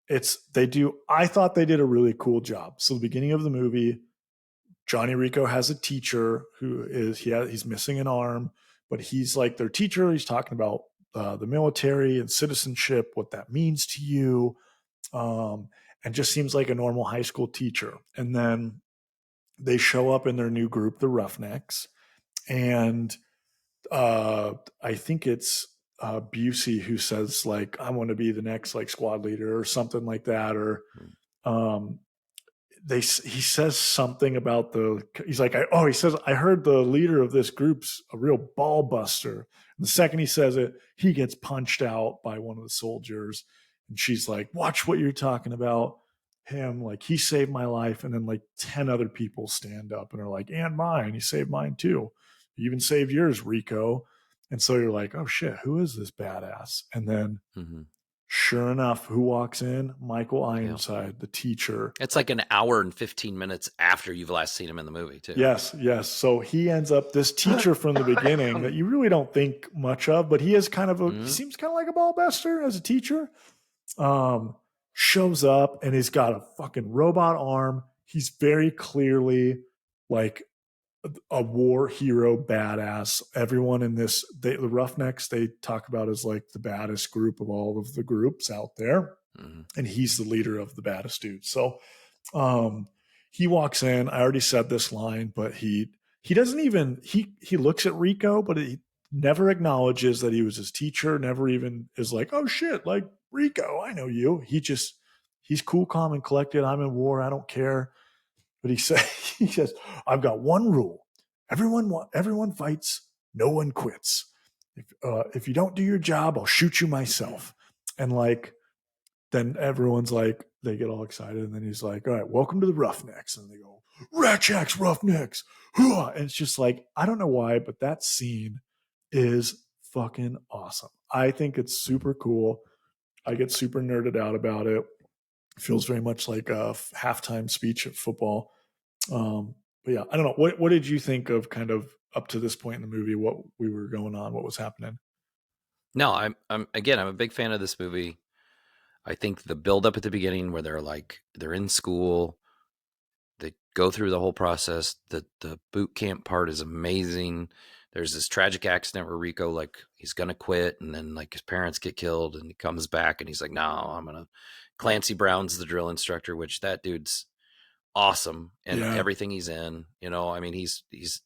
I thought they did a really cool job. So the beginning of the movie, Johnny Rico has a teacher he's missing an arm, but he's like their teacher. He's talking about the military and citizenship, what that means to you. And just seems like a normal high school teacher. And then they show up in their new group, the Roughnecks. And I think it's Busey who says like, I want to be the next like squad leader or something like that. Or he says something about he's like, he says, I heard the leader of this group's a real ball buster. And the second he says it, he gets punched out by one of the soldiers. And she's like, watch what you're talking about. him, like, he saved my life. And then like 10 other people stand up and are like, and mine, he saved mine too. He even saved yours, Rico. And so you're like, oh shit, who is this badass? And then sure enough, who walks in? Michael Ironside, the teacher. It's like an hour and 15 minutes after you've last seen him in the movie, too. Yes. So he ends up this teacher from the beginning that you really don't think much of, but he is kind of he seems kind of like a ball buster as a teacher. Shows up and he's got a fucking robot arm. He's very clearly like a war hero badass. Everyone in this, the Roughnecks, they talk about as like the baddest group of all of the groups out there. And he's the leader of the baddest dudes. So he walks in. I already said this line, but he doesn't even, he looks at Rico, but he never acknowledges that he was his teacher, never even is like, oh shit, like Rico, I know you. He's cool, calm, and collected. I'm in war. I don't care. But he says, I've got one rule. Everyone fights. No one quits. If you don't do your job, I'll shoot you myself. And like, then everyone's like, they get all excited. And then he's like, all right, welcome to the Roughnecks. And they go, Ratchak's Roughnecks. And it's just like, I don't know why, but that scene is fucking awesome. I think it's super cool. I get super nerded out about it. It feels very much like a halftime speech at football. But yeah, I don't know. What did you think of kind of up to this point in the movie? What we were going on? What was happening? No, I'm a big fan of this movie. I think the build up at the beginning where they're in school, they go through the whole process. The boot camp part is amazing. There's this tragic accident where Rico, like, he's gonna quit, and then like his parents get killed, and he comes back and he's like, no, I'm gonna. Clancy Brown's the drill instructor, which that dude's awesome and everything he's in. You know, I mean, he's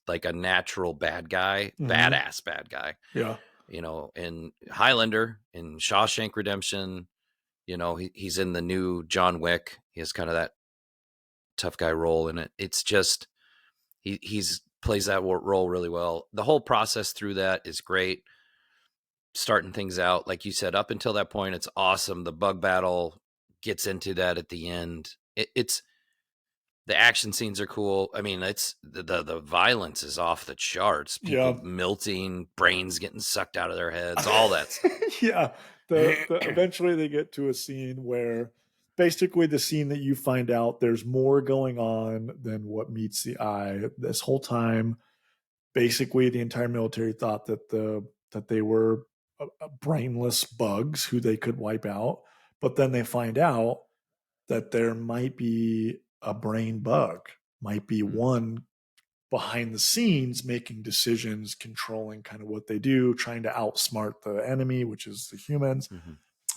like a natural bad guy, badass bad guy. Yeah. You know, in Highlander, in Shawshank Redemption, you know, he's in the new John Wick. He has kind of that tough guy role in it. It's just he's plays that role really well. The whole process through that is great. Starting things out, like you said, up until that point, it's awesome. The bug battle gets into that at the end. It's the action scenes are cool. I mean, it's the violence is off the charts. People melting, brains getting sucked out of their heads, all that stuff. Yeah. Eventually they get to a scene where basically the scene that you find out there's more going on than what meets the eye. This whole time, basically the entire military thought that they were brainless bugs who they could wipe out. But then they find out that there might be a brain bug, might be one behind the scenes making decisions, controlling kind of what they do, trying to outsmart the enemy, which is the humans.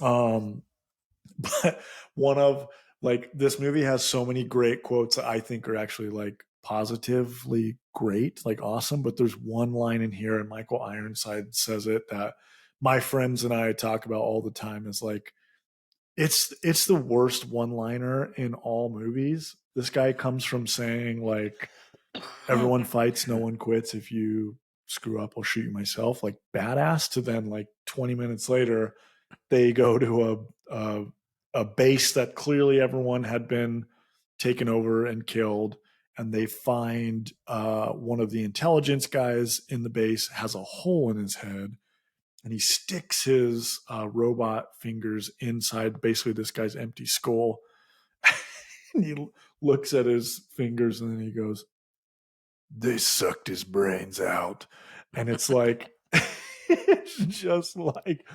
But one of like this movie has so many great quotes that I think are actually like positively great, like awesome. But there's one line in here, and Michael Ironside says it that my friends and I talk about all the time. Is like it's the worst one-liner in all movies. This guy comes from saying like everyone fights, no one quits. If you screw up, I'll shoot you myself. Like badass. To then like 20 minutes later, they go to a base that clearly everyone had been taken over and killed, and they find one of the intelligence guys in the base has a hole in his head, and he sticks his robot fingers inside basically this guy's empty skull. And he looks at his fingers and then he goes, they sucked his brains out. And it's like, it's just like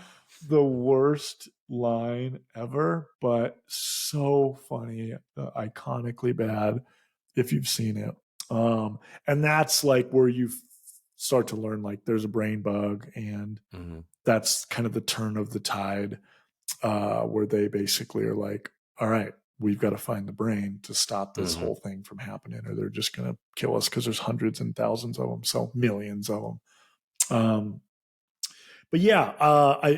the worst line ever, but so funny, iconically bad if you've seen it. And that's like where you start to learn like there's a brain bug, and that's kind of the turn of the tide, where they basically are like, all right, we've got to find the brain to stop this whole thing from happening, or they're just going to kill us because there's hundreds and thousands of them, so millions of them. But yeah, I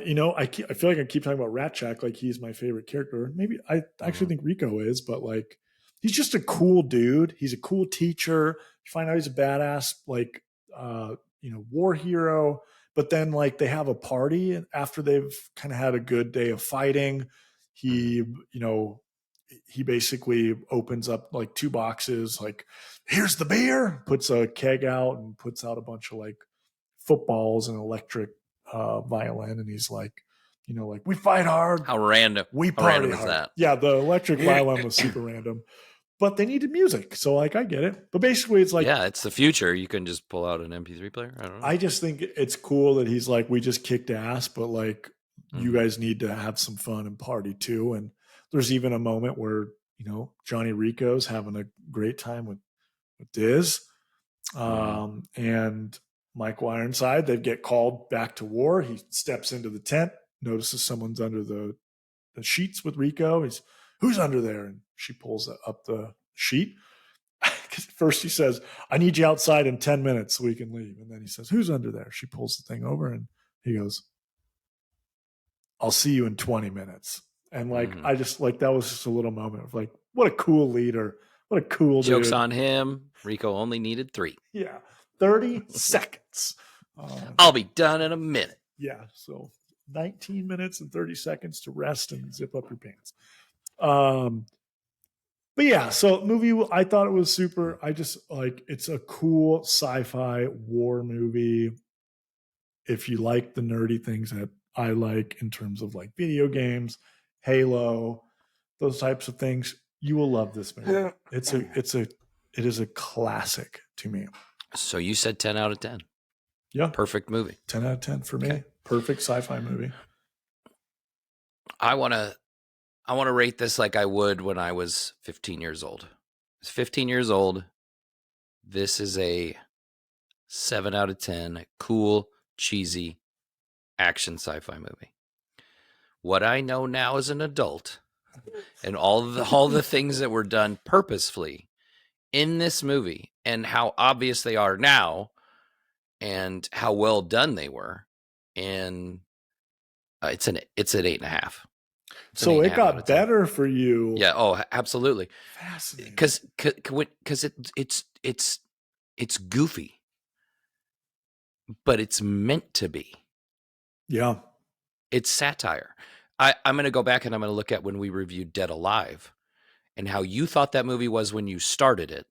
feel like I keep talking about Ratchak like he's my favorite character. Maybe I actually think Rico is, but like he's just a cool dude. He's a cool teacher. You find out he's a badass, like war hero. But then like they have a party after they've kind of had a good day of fighting. He he basically opens up like 2 boxes, like, here's the beer, puts a keg out and puts out a bunch of like footballs and electric violin. And he's like, like, we fight hard. How random. We How party random is hard. that? Yeah, the electric violin was super random. But they needed music. So like I get it. But basically it's like, yeah, it's the future. You can just pull out an MP3 player. I don't know. I just think it's cool that he's like, we just kicked ass, but like you guys need to have some fun and party too. And there's even a moment where, Johnny Rico's having a great time with Diz. And Michael Ironside, they get called back to war. He steps into the tent, notices someone's under the sheets with Rico. He's, who's under there? And she pulls up the sheet. First he says, I need you outside in 10 minutes so we can leave. And then he says, who's under there? She pulls the thing over and he goes, I'll see you in 20 minutes. And like, I just like, that was just a little moment of like, what a cool leader. What a cool Joke's dude. on him. Rico only needed 3. Yeah. 30 seconds. I'll be done in a minute. Yeah. So 19 minutes and 30 seconds to rest and zip up your pants. But yeah, so movie, I thought it was super. I just like, it's a cool sci-fi war movie. If you like the nerdy things that I like in terms of like video games, Halo, those types of things, you will love this movie. It is a classic to me. So you said 10 out of 10. Yeah. Perfect movie. 10 out of 10 for me. Perfect sci-fi movie. I want to rate this like I would when I was 15 years old. I was 15 years old. This is a 7 out of 10. Cool, cheesy action sci-fi movie. What I know now as an adult and all the things that were done purposefully in this movie and how obvious they are now and how well done they were. And it's an 8.5. So it got better for you. Yeah. Oh, absolutely. Fascinating. Because it's goofy, but it's meant to be. Yeah. It's satire. I'm going to go back and I'm going to look at when we reviewed Dead Alive and how you thought that movie was when you started it.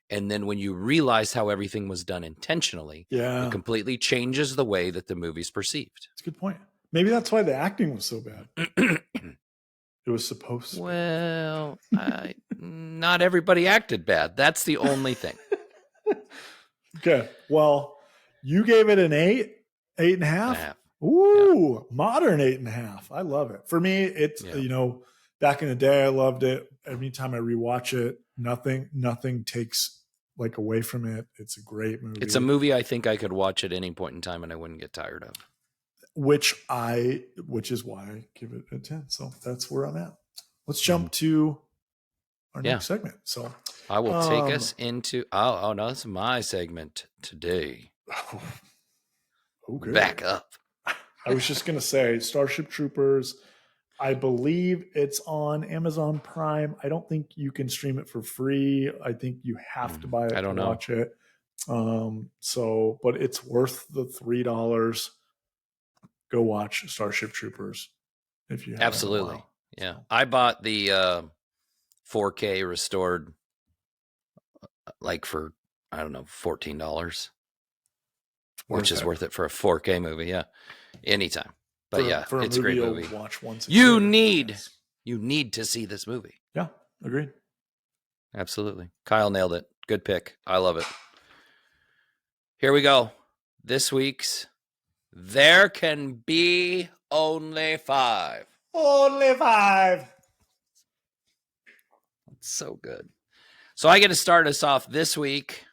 And then when you realized how everything was done intentionally, it completely changes the way that the movie's perceived. That's a good point. Maybe that's why the acting was so bad. It was supposed to. Well, not everybody acted bad. That's the only thing. Okay. Well, you gave it an 8.5. Ooh, modern 8.5. I love it. For me, it's, back in the day, I loved it. Every time I rewatch it, nothing takes like away from it. It's a great movie. It's a movie I think I could watch at any point in time and I wouldn't get tired of. Which is why I give it a 10. So that's where I'm at. Let's jump to our next segment. So I will take us into no, that's my segment today. Okay. Back up. I was just gonna say Starship Troopers. I believe it's on Amazon Prime. I don't think you can stream it for free. I think you have to buy it to watch it. But it's worth the $3. Go watch Starship Troopers if you have. Absolutely. Yeah. I bought the 4K restored like for, I don't know, $14. Which is worth it for a 4K movie. Yeah. Anytime. But it's a great movie. Watch once you need to see this movie. Yeah, agreed. Absolutely. Kyle nailed it. Good pick. I love it. Here we go. This week's There Can Be Only 5. Only 5. That's so good. So I get to start us off this week.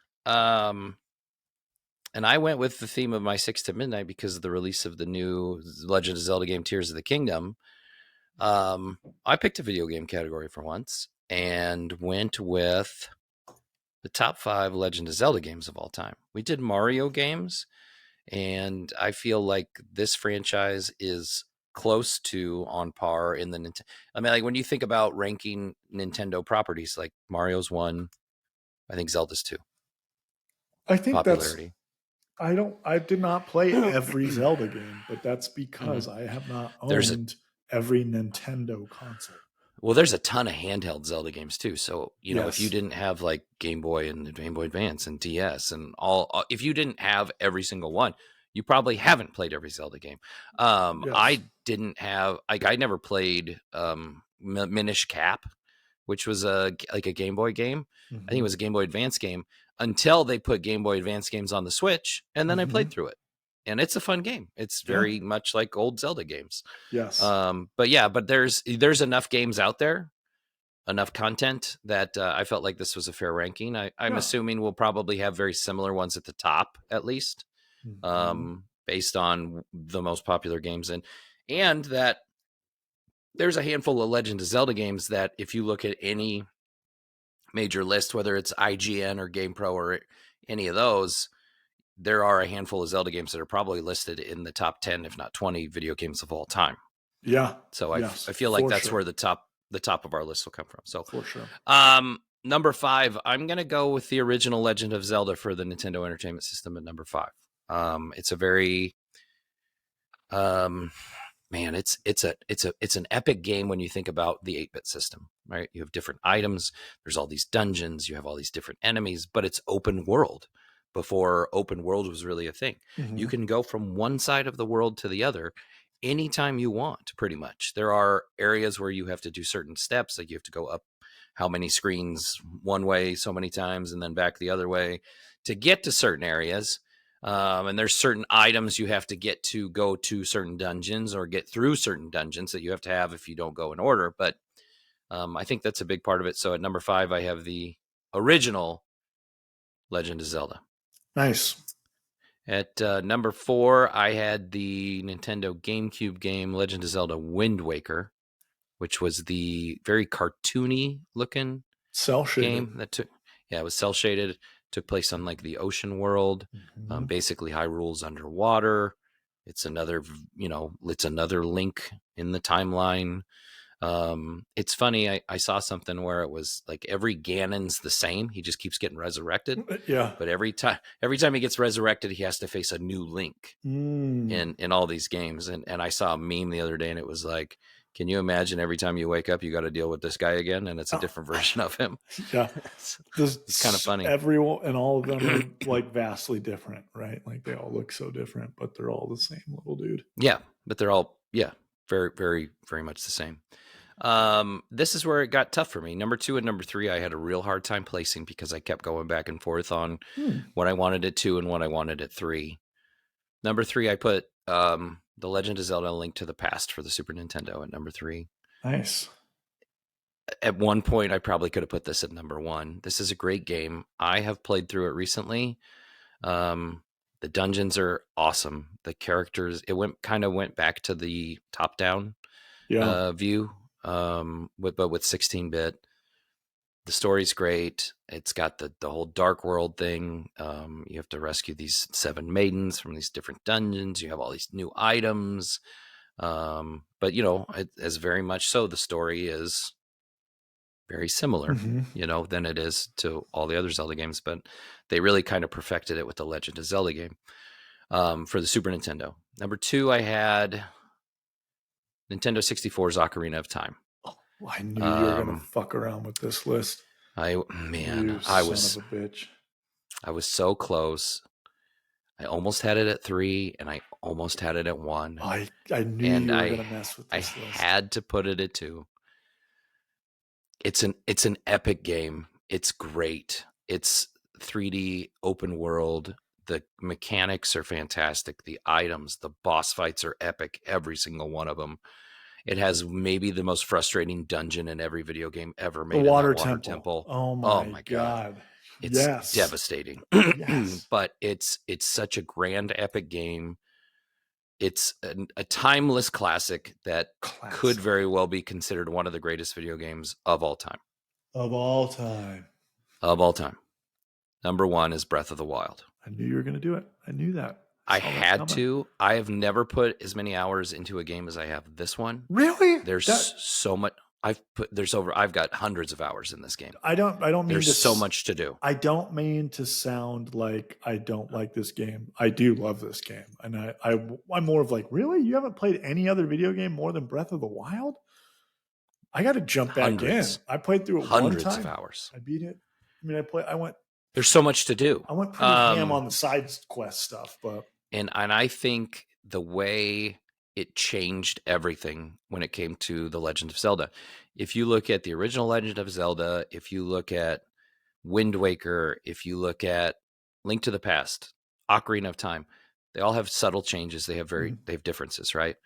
And I went with the theme of my 6 to Midnight because of the release of the new Legend of Zelda game, Tears of the Kingdom. I picked a video game category for once and went with the top 5 Legend of Zelda games of all time. We did Mario games, and I feel like this franchise is close to on par in the Nintendo. I mean, like when you think about ranking Nintendo properties, like Mario's 1, I think Zelda's 2. I think popularity. I did not play every Zelda game, but that's because I have not owned every Nintendo console. Well, there's a ton of handheld Zelda games too. So, you know, if you Yes. didn't have like Game Boy and Game Boy Advance and DS and if you didn't have every single one, you probably haven't played every Zelda game. Yes. I didn't have, like, I never played Minish Cap, which was like a Game Boy game. I think it was a Game Boy Advance game until they put Game Boy Advance games on the Switch, and then I played through it. And it's a fun game. It's very much like old Zelda games. Yes. But there's enough games out there, enough content that I felt like this was a fair ranking. I'm assuming we'll probably have very similar ones at the top, at least, based on the most popular games, and that there's a handful of Legend of Zelda games that if you look at any major list, whether it's IGN or GamePro or any of those, there are a handful of Zelda games that are probably listed in the top 10, if not 20 video games of all time. Yeah. So I feel like that's where the top of our list will come from. So for sure. Number 5, I'm going to go with the original Legend of Zelda for the Nintendo Entertainment System at number 5. It's a very, man, it's an epic game when you think about the 8-bit system, right? You have different items. There's all these dungeons. You have all these different enemies, but it's open world. Before open world was really a thing, you can go from one side of the world to the other anytime you want, pretty much. There are areas where you have to do certain steps, like you have to go up how many screens one way so many times and then back the other way to get to certain areas. And there's certain items you have to get to go to certain dungeons or get through certain dungeons that you have to have if you don't go in order. But I think that's a big part of it. So at number 5, I have the original Legend of Zelda. Nice. At number 4, I had the Nintendo GameCube game Legend of Zelda Wind Waker, which was the very cartoony looking game that it was cell shaded, took place on like the ocean world, basically Hyrule's underwater. It's another, it's another link in the timeline. It's funny. I saw something where it was like every Ganon's the same. He just keeps getting resurrected. Yeah. But every time he gets resurrected, he has to face a new Link in all these games. And I saw a meme the other day, and it was like, can you imagine every time you wake up, you got to deal with this guy again, and it's a different version of him? Yeah. It's kind of funny. Everyone and all of them are like vastly different, right? Like they all look so different, but they're all the same little dude. Yeah, but they're all very, very, very much the same. This is where it got tough for me. Number 2 and number 3, I had a real hard time placing because I kept going back and forth on what I wanted at 2 and what I wanted at 3. Number 3, I put The Legend of Zelda: A Link to the Past for the Super Nintendo at number 3. Nice. At one point, I probably could have put this at number 1. This is a great game. I have played through it recently. The dungeons are awesome. The characters, it went back to the top-down view, but with 16-bit. The story's great. It's got the whole dark world thing. You have to rescue these 7 maidens from these different dungeons. You have all these new items. But, as very much so, the story is very similar, than it is to all the other Zelda games. But they really kind of perfected it with the Legend of Zelda game for the Super Nintendo. Number 2, I had Nintendo 64's Ocarina of Time. Oh, I knew you were going to fuck around with this list. I was son of a bitch. I was so close. I almost had it at 3, and I almost had it at 1. I knew you were going to mess with this list. I had to put it at 2. It's an epic game. It's great. It's 3D open world. The mechanics are fantastic. The items, the boss fights are epic. Every single one of them. It has maybe the most frustrating dungeon in every video game ever made. The water temple. Oh my god. It's devastating. Yes. But it's such a grand epic game. It's a timeless classic that could very well be considered one of the greatest video games of all time. Of all time. Of all time. Number 1 is Breath of the Wild. I knew you were going to do it. I knew that. I had to. I have never put as many hours into a game as I have this one. Really? There's so much. I've got hundreds of hours in this game. I don't mean there's so much to do. I don't mean to sound like I don't like this game. I do love this game. And I'm more of like, really? You haven't played any other video game more than Breath of the Wild? I got to jump back in. I played through it hundreds one time. Of hours. I beat it. I mean, There's so much to do. I went pretty ham on the side quest stuff, but and I think the way it changed everything when it came to the Legend of Zelda. If you look at the original Legend of Zelda, if you look at Wind Waker, if you look at Link to the Past, Ocarina of Time, they all have subtle changes. They have they have differences, right?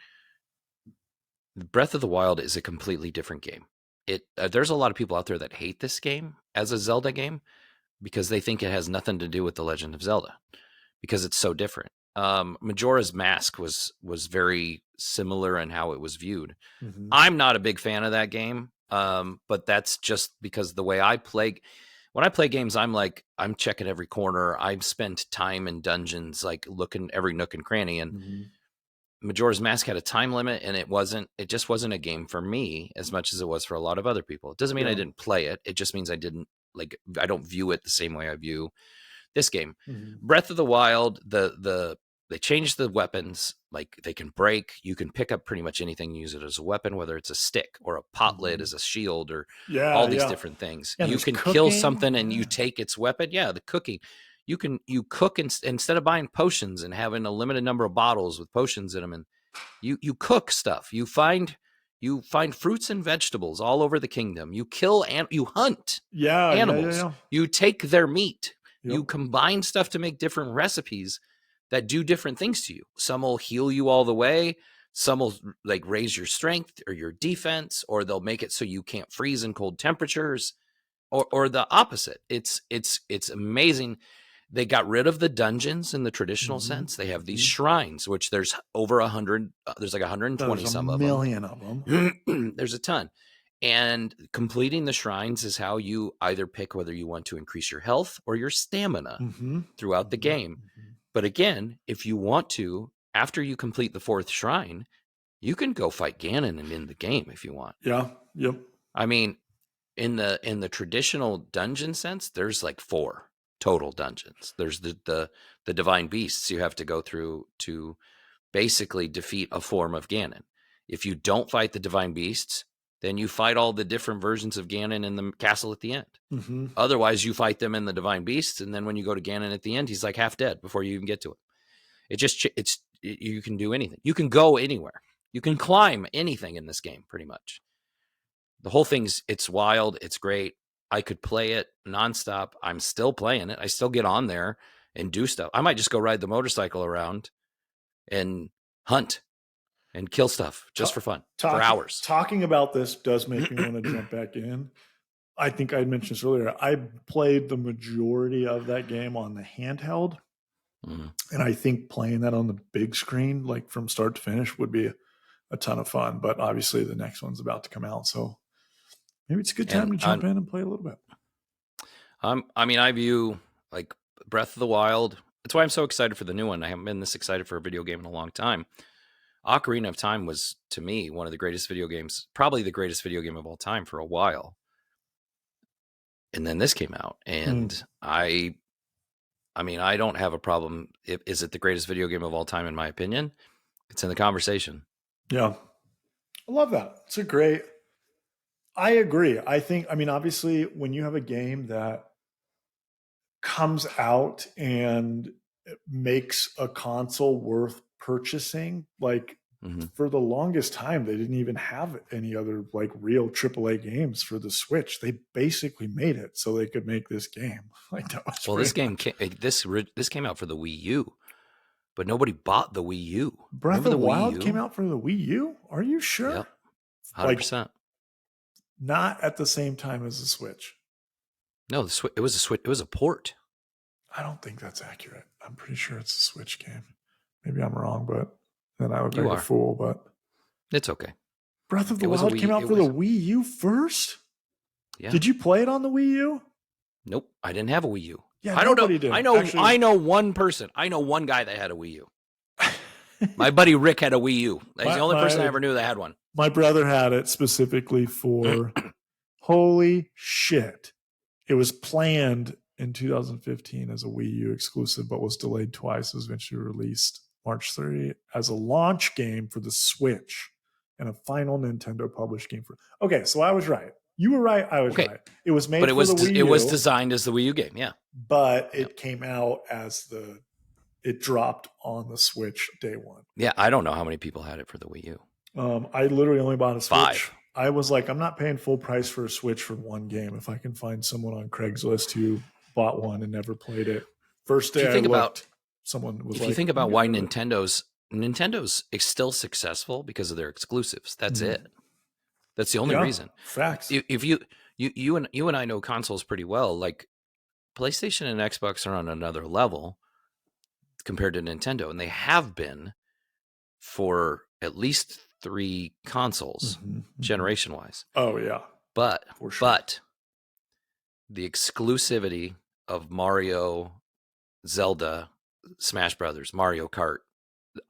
Breath of the Wild is a completely different game. There's a lot of people out there that hate this game as a Zelda game because they think it has nothing to do with the Legend of Zelda because it's so different. Majora's Mask was very similar in how it was viewed. I'm not a big fan of that game, but that's just because the way I play. When I play games, I'm checking every corner. I've spent time in dungeons, like looking every nook and cranny. And Majora's Mask had a time limit, and it just wasn't a game for me as much as it was for a lot of other people. It doesn't mean I didn't play it. It just means I don't view it the same way I view this game. Breath of the Wild, they changed the weapons. Like, they can break. You can pick up pretty much anything and use it as a weapon, whether it's a stick or a pot lid as a shield or all these different things. You can kill something and you take its weapon. Yeah, the cooking. You cook instead of buying potions and having a limited number of bottles with potions in them, and you cook stuff. You find fruits and vegetables all over the kingdom. You kill and you hunt animals. You take their meat. You combine stuff to make different recipes that do different things to you. Some will heal you all the way. Some will raise your strength or your defense, or they'll make it so you can't freeze in cold temperatures, or the opposite. It's amazing. They got rid of the dungeons in the traditional sense. They have these shrines, which there's over 100. There's like 120 some of them. Million of them. There's a ton. And completing the shrines is how you either pick whether you want to increase your health or your stamina throughout the game. But again, if you want to, after you complete the 4th shrine, you can go fight Ganon and in the game if you want. Yeah. Yep. I mean, in the traditional dungeon sense, there's like 4 total dungeons. There's the divine beasts you have to go through to basically defeat a form of Ganon. If you don't fight the divine beasts, then you fight all the different versions of Ganon in the castle at the end. Otherwise, you fight them in the divine beasts, and then when you go to Ganon at the end, he's like half dead before you even get to it. You can do anything. You can go anywhere. You can climb anything in this game, pretty much. The whole it's wild. It's great. I could play it nonstop. I'm still playing it. I still get on there and do stuff. I might just go ride the motorcycle around and hunt and kill stuff just for fun for hours. Talking about this does make me want to jump back in. I think I mentioned this earlier. I played the majority of that game on the handheld. And I think playing that on the big screen, like from start to finish, would be a ton of fun. But obviously the next one's about to come out. So maybe it's a good time to jump in and play a little bit. I mean, I view like Breath of the Wild. That's why I'm so excited for the new one. I haven't been this excited for a video game in a long time. Ocarina of Time was, to me, one of the greatest video games, probably the greatest video game of all time for a while. And then this came out, and I mean, I don't have a problem. Is it the greatest video game of all time, in my opinion? It's in the conversation. Yeah. I love that. I agree. I mean, obviously, when you have a game that comes out and it makes a console worth purchasing, like for the longest time, they didn't even have any other like real AAA games for the Switch. They basically made it so they could make this game. Like that was this came out for the Wii U, but nobody bought the Wii U. Breath of the Wild came out for the Wii U? Are you sure? Yep. 100%. Like, not at the same time as the Switch. No, it was a Switch. It was a port. I don't think that's accurate. I'm pretty sure it's a Switch game. Maybe I'm wrong, but then I look like a fool. But it's okay. Breath of the Wild came out for the Wii U first. Yeah. Did you play it on the Wii U? Nope, I didn't have a Wii U. Yeah, I don't know. Did. I know one person. I know one guy that had a Wii U. My buddy Rick had a Wii U. He's the only person I ever knew that had one. My brother had it specifically for holy shit. It was planned in 2015 as a Wii U exclusive, but was delayed twice. It was eventually released March 30 as a launch game for the Switch and a final Nintendo published game for. Okay, so I was right. You were right. I was Okay. right. It was made But for the Wii U. It was designed as the Wii U game. Yeah. But it came out as it dropped on the Switch day one. Yeah. I don't know how many people had it for the Wii U. I literally only bought a Switch. 5. I was like, I'm not paying full price for a Switch for one game. If I can find someone on Craigslist who bought one and never played it. First day I looked, someone was like... If you think about why Nintendo's is still successful because of their exclusives. That's it. That's the only reason. Facts. If you and I know consoles pretty well, like PlayStation and Xbox are on another level compared to Nintendo, and they have been for at least 3 consoles, generation wise. Oh yeah. But the exclusivity of Mario, Zelda, Smash Brothers, Mario Kart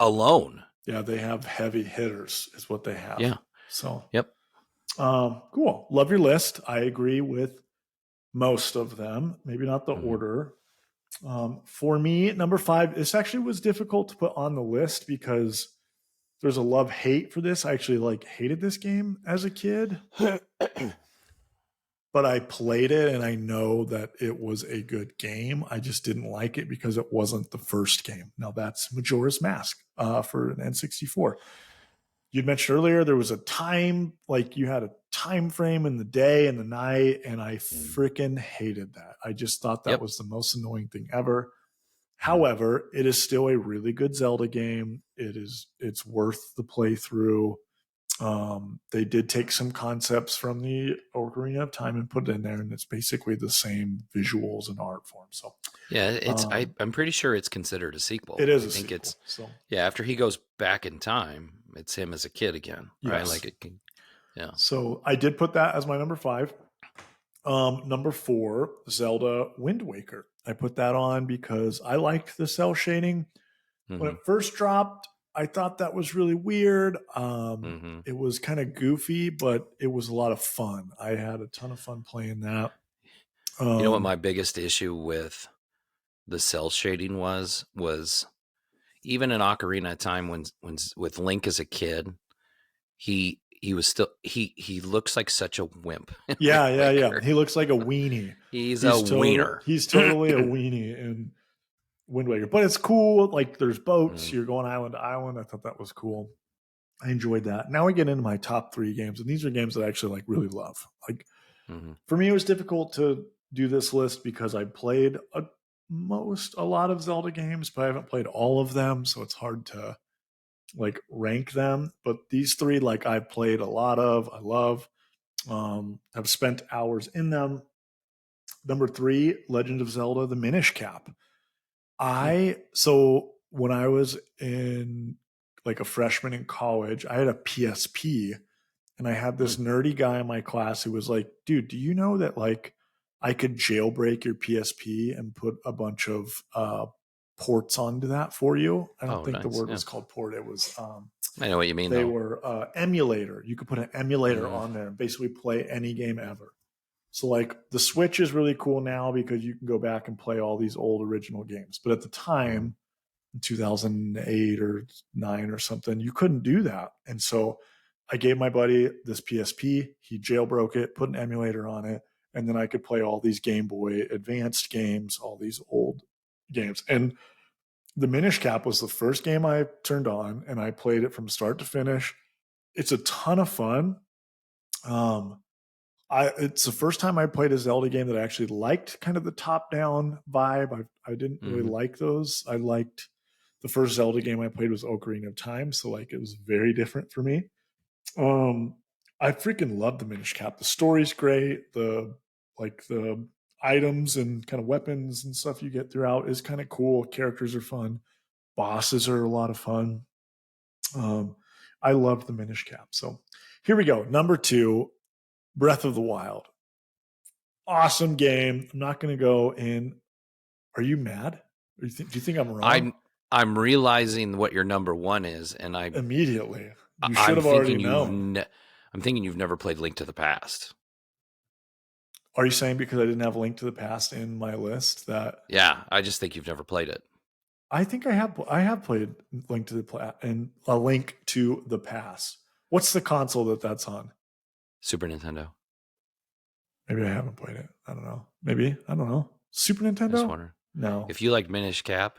alone. Yeah, they have heavy hitters is what they have. Yeah. So yep. Cool. Love your list. I agree with most of them. Maybe not the order. For me, number 5, this actually was difficult to put on the list because there's a love-hate for this. I actually hated this game as a kid. But I played it and I know that it was a good game. I just didn't like it because it wasn't the first game. Now that's Majora's Mask for an N64. You'd mentioned earlier there was a time, you had a time frame in the day and the night, and I freaking hated that. I just thought that was the most annoying thing ever. However, it is still a really good Zelda game. It's worth the playthrough. They did take some concepts from the Ocarina of Time and put it in there, and it's basically the same visuals and art form. So yeah, I'm pretty sure it's considered a sequel. It is a sequel. After he goes back in time, it's him as a kid again, right? Yes. So I did put that as my number 5. Number 4, Zelda Wind Waker. I put that on because I liked the cell shading. When it first dropped, I thought that was really weird. It was kind of goofy, but it was a lot of fun. I had a ton of fun playing that. You know what my biggest issue with the cell shading was even in Ocarina of Time when with Link as a kid, he was still he looks like such a wimp. Yeah. He looks like a weenie. He's a wiener. He's totally a weenie in Wind Waker. But it's cool. There's boats. You're going island to island. I thought that was cool. I enjoyed that. Now we get into my top 3 games, and these are games that I actually really love. For me, it was difficult to do this list because I played a lot of Zelda games, but I haven't played all of them, so it's hard to rank them. But these 3 I've played a lot of, I love, have spent hours in them. Number 3, Legend of Zelda, the Minish Cap. So when I was in a freshman in college, I had a PSP, and I had this nerdy guy in my class who was like, dude, do you know that I could jailbreak your PSP and put a bunch of ports onto that for you? I don't think the word was called port. It was I know what you mean. They were emulator. You could put an emulator on there and basically play any game ever. So the Switch is really cool now because you can go back and play all these old original games. But at the time, in 2008 or 9 or something, you couldn't do that. And so I gave my buddy this PSP. He jailbroke it, put an emulator on it, and then I could play all these Game Boy Advanced games, all these old games. And the Minish Cap was the first game I turned on, and I played it from start to finish. It's a ton of fun. It's the first time I played a Zelda game that I actually liked kind of the top-down vibe. I didn't really like those. I liked the first Zelda game I played was Ocarina of Time, so it was very different for me. I freaking love the Minish Cap. The story's great. The items and kind of weapons and stuff you get throughout is kind of cool. Characters are fun. Bosses are a lot of fun. I love the Minish Cap. So here we go. Number 2, Breath of the Wild. Awesome game. I'm not going to go in. Are you mad? Do you think I'm wrong? I'm realizing what your number 1 is, and I immediately. You should have already known. I'm thinking you've never played Link to the Past. Are you saying because I didn't have Link to the Past in my list that? Yeah, I just think you've never played it. I think I have played Link to the Past. What's the console that's on? Super Nintendo. Maybe I haven't played it. I don't know. Maybe. I don't know. Super I just Nintendo? wonder. No. If you like Minish Cap,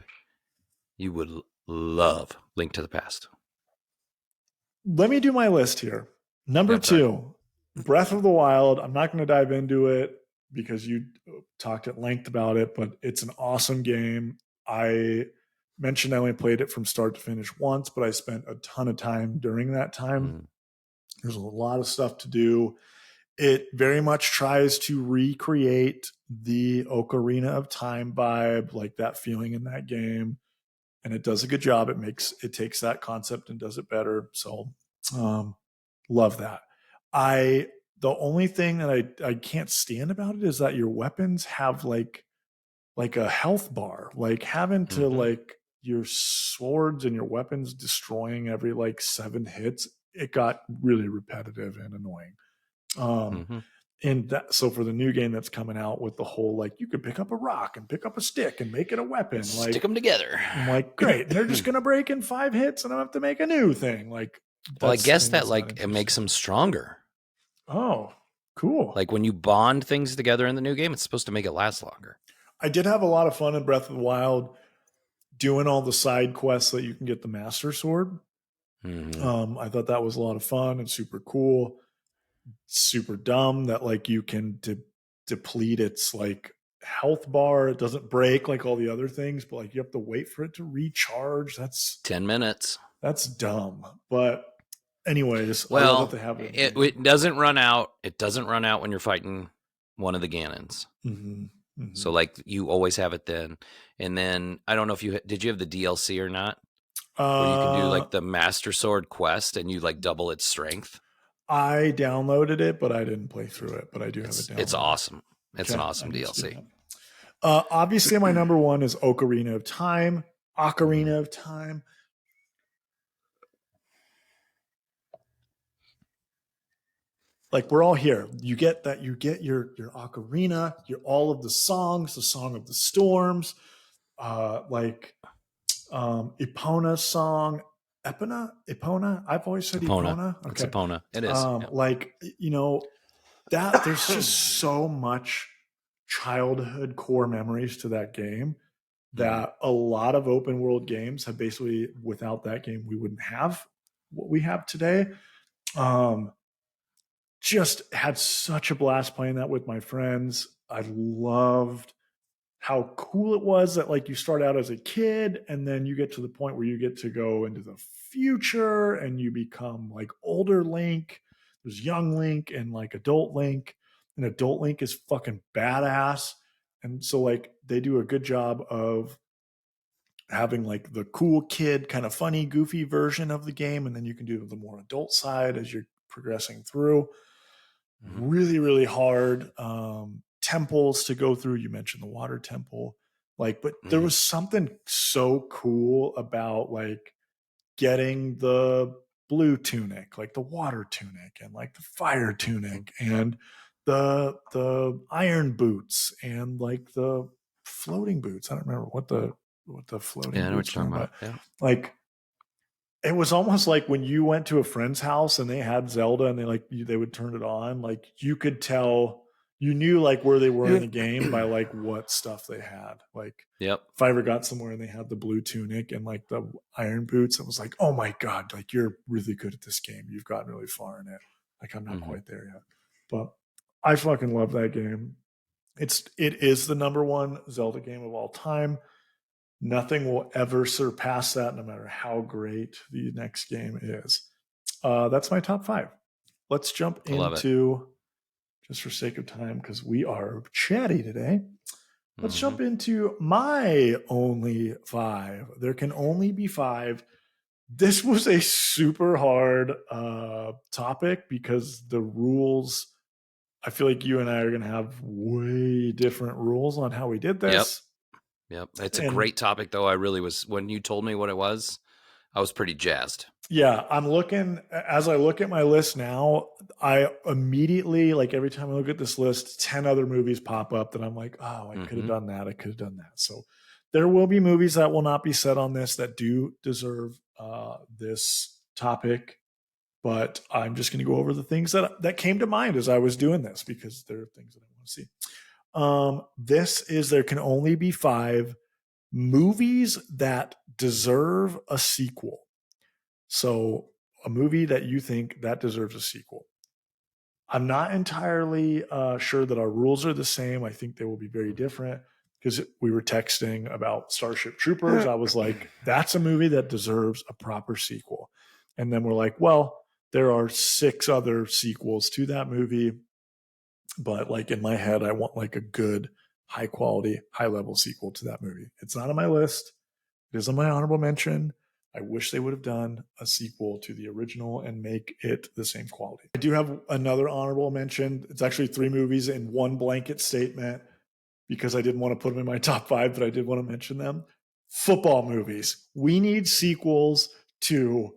you would love Link to the Past. Let me do my list here. Number 2, Breath of the Wild. I'm not going to dive into it because you talked at length about it, but it's an awesome game. I mentioned I only played it from start to finish once, but I spent a ton of time during that time. There's a lot of stuff to do. It very much tries to recreate the Ocarina of Time vibe, like that feeling in that game. And it does a good job. It takes that concept and does it better. So love that. The only thing that I can't stand about it is that your weapons have like a health bar, like having to like your swords and your weapons destroying every like 7 hits. It got really repetitive and annoying. And that, so for the new game that's coming out with the whole like you could pick up a rock and pick up a stick and make it a weapon, like stick them together. I'm like, great, and they're just gonna break in 5 hits, and I have to make a new thing. Like, well, I guess that like it makes them stronger. Oh, cool! Like when you bond things together in the new game, it's supposed to make it last longer. I did have a lot of fun in Breath of the Wild doing all the side quests that you can get the Master Sword. I thought that was a lot of fun and super cool. Super dumb that like you can deplete its like health bar. It doesn't break like all the other things, but like you have to wait for it to recharge. That's 10 minutes. That's dumb. But anyways, well, I love that they have it doesn't run out. It doesn't run out when you're fighting one of the Ganons. So like you always have it then. And then I don't know if did you have the DLC or not? Where you can do like the Master Sword quest and you like double its strength. I downloaded it, but I didn't play through it. But I do have it downloaded. It's awesome. It's an awesome DLC. Obviously, my number 1 is Ocarina of Time. Ocarina of Time. Like we're all here. You get that. You get your ocarina. All of the songs. The Song of the Storms. Epona's song. Epona. I've always said Epona. Okay. It's Epona. It is. Like that. There's just so much childhood core memories to that game that a lot of open world games have basically, without that game, we wouldn't have what we have today. Just had such a blast playing that with my friends. I loved how cool it was that like you start out as a kid and then you get to the point where you get to go into the future and you become like older Link. There's young Link and like adult Link. And adult Link is fucking badass. And so like they do a good job of having like the cool kid, kind of funny, goofy version of the game. And then you can do the more adult side as you're progressing through. Really, really hard temples to go through. You mentioned the water temple. Like, but there was something so cool about like getting the blue tunic, like the water tunic and like the fire tunic and the iron boots and like the floating boots. I don't remember what the floating boots were, but like it was almost like when you went to a friend's house and they had Zelda and they would turn it on, like you could tell, you knew like where they were in the game by like what stuff they had. Like if I ever got somewhere and they had the blue tunic and like the iron boots, it was like, oh my God, like you're really good at this game. You've gotten really far in it. Like I'm not quite there yet, but I fucking love that game. It is the number 1 Zelda game of all time. Nothing will ever surpass that, no matter how great the next game is. That's my top 5. Let's jump into, just for sake of time, because we are chatty today. Let's jump into my only 5. There can only be 5. This was a super hard topic because the rules, I feel like you and I are going to have way different rules on how we did this. Yep. It's a great topic, though. I really was, when you told me what it was, I was pretty jazzed. Yeah, as I look at my list now, I immediately, like every time I look at this list, 10 other movies pop up that I'm like, oh, I could have done that. I could have done that. So there will be movies that will not be said on this that do deserve this topic. but I'm just going to go over the things that came to mind as I was doing this, because there are things that I want to see. There can only be 5 movies that deserve a sequel. So a movie that you think that deserves a sequel. I'm not entirely sure that our rules are the same. I think they will be very different, because we were texting about Starship Troopers. I was like, that's a movie that deserves a proper sequel. And then we're like, well, there are 6 other sequels to that movie. But like in my head, I want like a good, high quality, high level sequel to that movie. It's not on my list. It is on my honorable mention. I wish they would have done a sequel to the original and make it the same quality. I do have another honorable mention. It's actually 3 movies in one blanket statement, because I didn't want to put them in my top 5, but I did want to mention them. Football movies. We need sequels to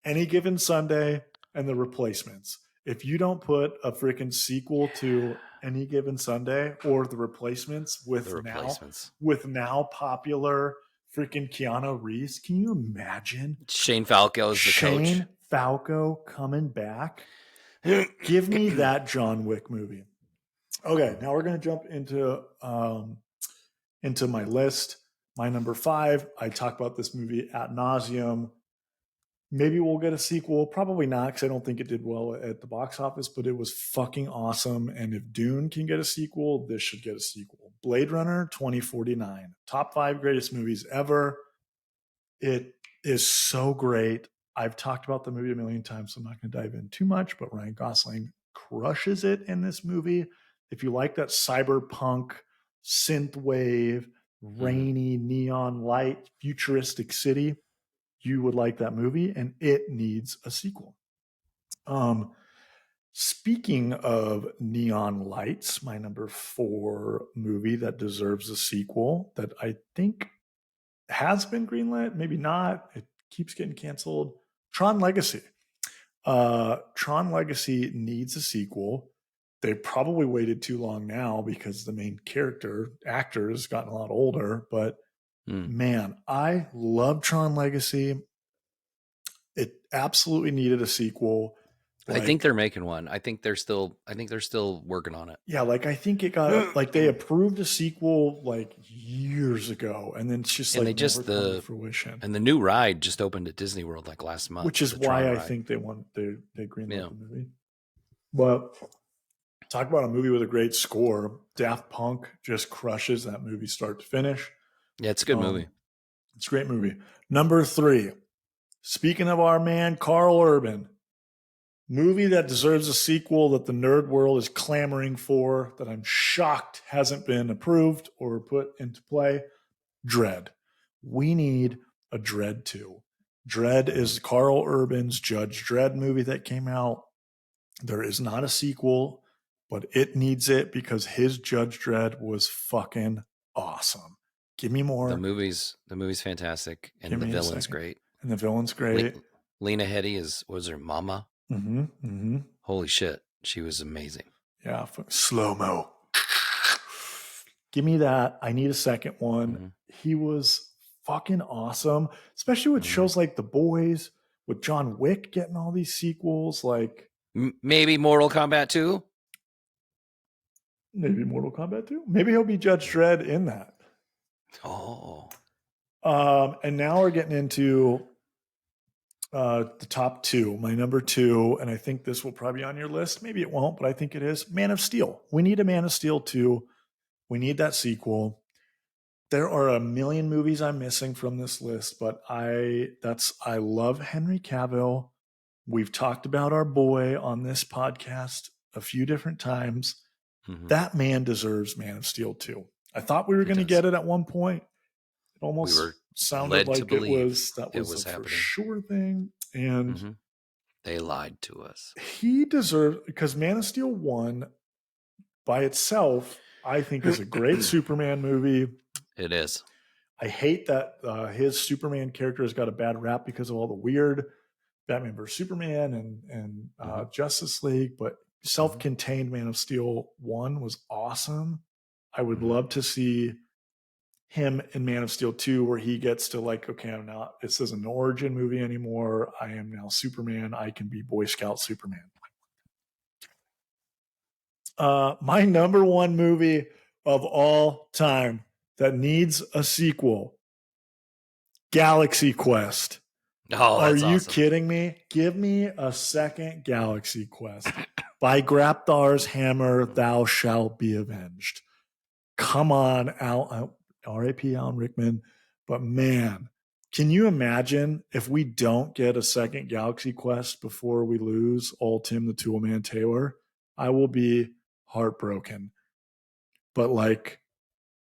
Any Given Sunday and The Replacements. If you don't put a freaking sequel to Any Given Sunday or The Replacements with now popular freaking Keanu Reeves, can you imagine Shane Falco is the coach? Shane Falco coming back. Give me that John Wick movie. Okay, now we're going to jump into my list. My number 5. I talk about this movie ad nauseum. Maybe we'll get a sequel. Probably not, because I don't think it did well at the box office, but it was fucking awesome. And if Dune can get a sequel, this should get a sequel. Blade Runner 2049. Top 5 greatest movies ever. It is so great. I've talked about the movie a million times, so I'm not going to dive in too much, but Ryan Gosling crushes it in this movie. If you like that cyberpunk, synthwave, rainy, neon light, futuristic city, you would like that movie, and it needs a sequel. Speaking of neon lights, my number 4 movie that deserves a sequel that I think has been greenlit, maybe not, it keeps getting canceled, Tron Legacy. Tron Legacy needs a sequel. They probably waited too long now, because the main actor has gotten a lot older, but man, I love Tron Legacy. It absolutely needed a sequel. I think they're making one. I think they're still working on it. Yeah, like I think it got like they approved a sequel like years ago, and then it's just like never come to fruition. And the new ride just opened at Disney World like last month, which is why I think they greenlit the movie. But talk about a movie with a great score. Daft Punk just crushes that movie start to finish. Yeah, it's a good movie. It's a great movie. Number 3. Speaking of our man Carl Urban, movie that deserves a sequel that the nerd world is clamoring for, that I'm shocked hasn't been approved or put into play. Dredd. We need a Dredd 2. Dredd is Carl Urban's Judge Dredd movie that came out. There is not a sequel, but it needs it, because his Judge Dredd was fucking awesome. Give me more. The movie's fantastic, and the villain's great. And the villain's great. Lena Headey was her mama. Holy shit, she was amazing. Yeah, slow-mo. Give me that. I need a second one. He was fucking awesome, especially with shows like The Boys, with John Wick getting all these sequels. Like maybe Mortal Kombat 2. Maybe Mortal Kombat 2. Maybe he'll be Judge Dredd in that. Oh. And now we're getting into the top 2. My number 2, and I think this will probably be on your list. Maybe it won't, but I think it is. Man of Steel. We need a Man of Steel 2. We need that sequel. There are a million movies I'm missing from this list, but I love Henry Cavill. We've talked about our boy on this podcast a few different times. That man deserves Man of Steel 2. I thought we were going to get it at one point. It almost sounded like it was a for sure thing. And they lied to us. He deserves, because Man of Steel 1 by itself, I think, is a great Superman movie. It is. I hate that his Superman character has got a bad rap because of all the weird Batman vs. Superman and Justice League, but self-contained Man of Steel 1 was awesome. I would love to see him in Man of Steel 2, where he gets to like, okay, I'm not, this isn't an origin movie anymore. I am now Superman. I can be Boy Scout Superman. My number one movie of all time that needs a sequel, Galaxy Quest. Oh, Are that's you awesome. kidding me? Give me a second Galaxy Quest. By Grapthar's hammer, thou shalt be avenged. Come on, R.A.P. Alan Rickman. But man, can you imagine if we don't get a second Galaxy Quest before we lose old Tim the Toolman Taylor? I will be heartbroken. But like,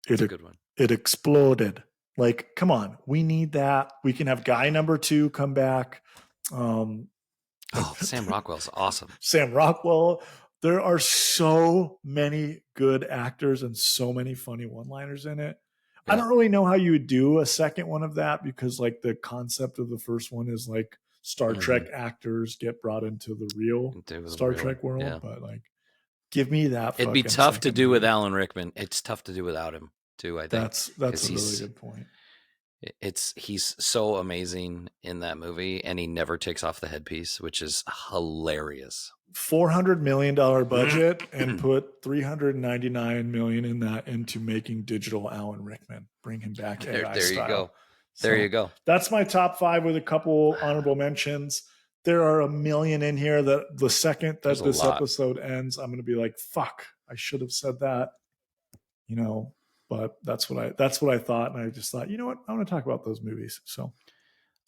It's a good one. It exploded. Like, come on, we need that. We can have guy number 2 come back. Sam Rockwell's awesome. Sam Rockwell. There are so many good actors and so many funny one-liners in it. Yeah. I don't really know how you would do a second one of that, because like the concept of the first one is like Star Trek actors get brought into the real Star Trek world. Yeah. But like, give me that. It'd be tough to do with Alan Rickman. It's tough to do without him too, I think. That's a really good point. He's so amazing in that movie, and he never takes off the headpiece, which is hilarious. $400 million budget and put $399 million in that into making digital Alan Rickman. Bring him back. There you go. There you go. That's my top 5 with a couple honorable mentions. There are a million in here that the second that this episode ends, I'm going to be like, fuck, I should have said that, but that's what I thought. And I just thought, you know what? I want to talk about those movies. So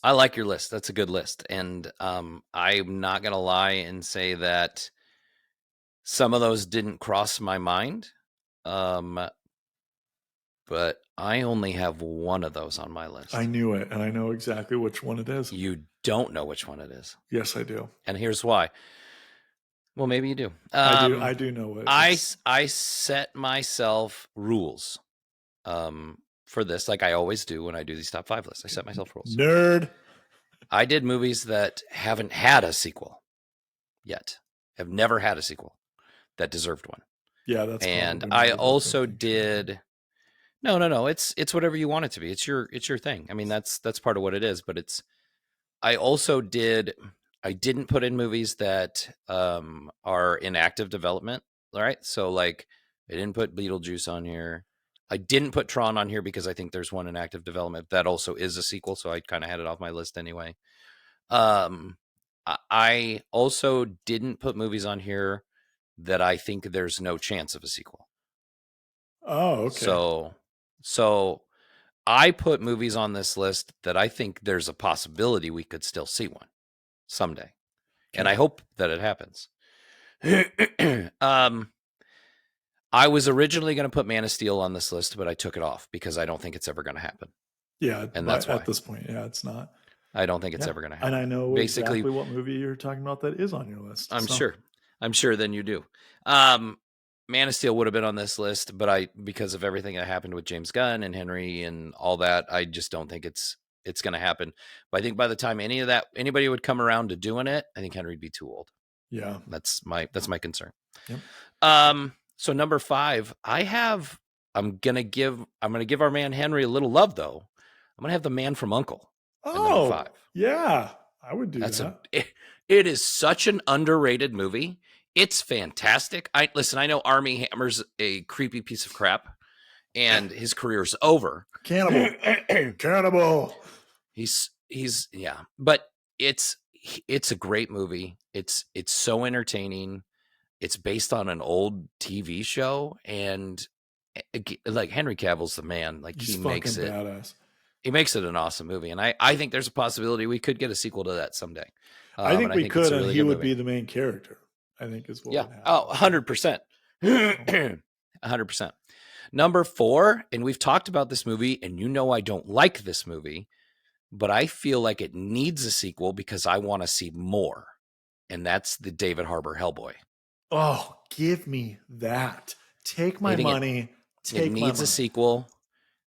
I like your list. That's a good list. And I'm not going to lie and say that some of those didn't cross my mind. But I only have one of those on my list. I knew it, and I know exactly which one it is. You don't know which one it is. Yes, I do. And here's why. Well, maybe you do. I do know what it is. I set myself rules for this, like I always do when I do these top 5 lists. I set myself rules. Nerd. I did movies that haven't had a sequel yet, have never had a sequel that deserved one. Yeah, that's. And I also did. No. It's whatever you want it to be. It's your thing. I mean, that's part of what it is. But I also did. I didn't put in movies that are in active development. All right, so like I didn't put Beetlejuice on here. I didn't put Tron on here because I think there's one in active development that also is a sequel. So I kind of had it off my list anyway. I also didn't put movies on here that I think there's no chance of a sequel. Oh, okay. So I put movies on this list that I think there's a possibility we could still see one someday. Okay. And I hope that it happens. I was originally going to put Man of Steel on this list, but I took it off because I don't think it's ever going to happen. Yeah. And that's why. At this point, yeah, it's not. I don't think it's ever going to happen. And I know basically exactly what movie you're talking about that is on your list. I'm sure then you do. Man of Steel would have been on this list, but because of everything that happened with James Gunn and Henry and all that, I just don't think it's going to happen. But I think by the time anybody would come around to doing it, I think Henry'd be too old. Yeah. That's my concern. Yep. So number 5, I'm going to give our man Henry a little love though. I'm going to have The Man from U.N.C.L.E. Oh, 5. Yeah. I would do that. It is such an underrated movie. It's fantastic. I know Armie Hammer's a creepy piece of crap and his career's over. Cannibal. He's yeah, but it's a great movie. It's so entertaining. It's based on an old TV show, and like Henry Cavill's the man. Like he makes it badass. He makes it an awesome movie, and I think there's a possibility we could get a sequel to that someday. I think we could, and he would be the main character. I think is what. Yeah. Oh, 100%. 100%. Number 4, and we've talked about this movie, and I don't like this movie, but I feel like it needs a sequel because I want to see more, and that's the David Harbour Hellboy. Oh, give me that. Take my money. It needs a sequel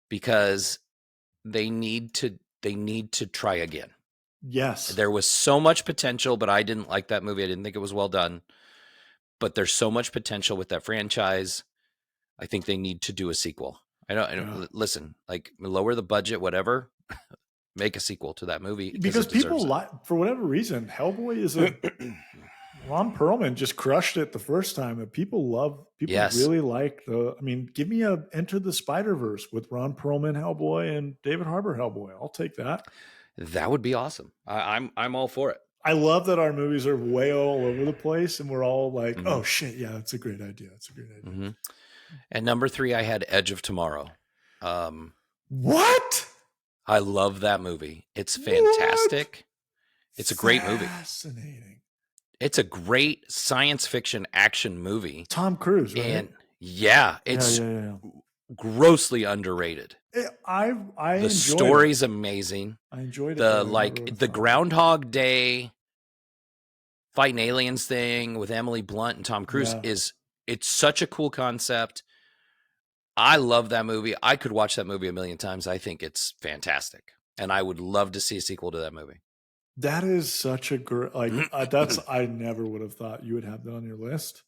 because they need to try again. Yes. There was so much potential, but I didn't like that movie. I didn't think it was well done. But there's so much potential with that franchise. I think they need to do a sequel. I know. Yeah. Listen, like lower the budget, whatever. Make a sequel to that movie Because it deserves people for whatever reason, Hellboy is a Ron Perlman just crushed it the first time. And people Yes, really like give me a Enter the Spider-Verse with Ron Perlman Hellboy and David Harbour Hellboy. I'll take that. that would be awesome. I'm all for it. I love that our movies are way all over the place and we're all like, oh shit, yeah, that's a great idea. That's a great idea. Mm-hmm. And number 3, I had Edge of Tomorrow. What? I love that movie. It's fantastic. What? It's a great movie. Fascinating. It's a great science fiction action movie. Tom Cruise, right? And it's grossly underrated. I the story's amazing. I enjoyed it. The Groundhog Day fighting aliens thing with Emily Blunt and Tom Cruise it's such a cool concept. I love that movie. I could watch that movie a million times. I think it's fantastic. And I would love to see a sequel to that movie. That is such a great, I never would have thought you would have that on your list.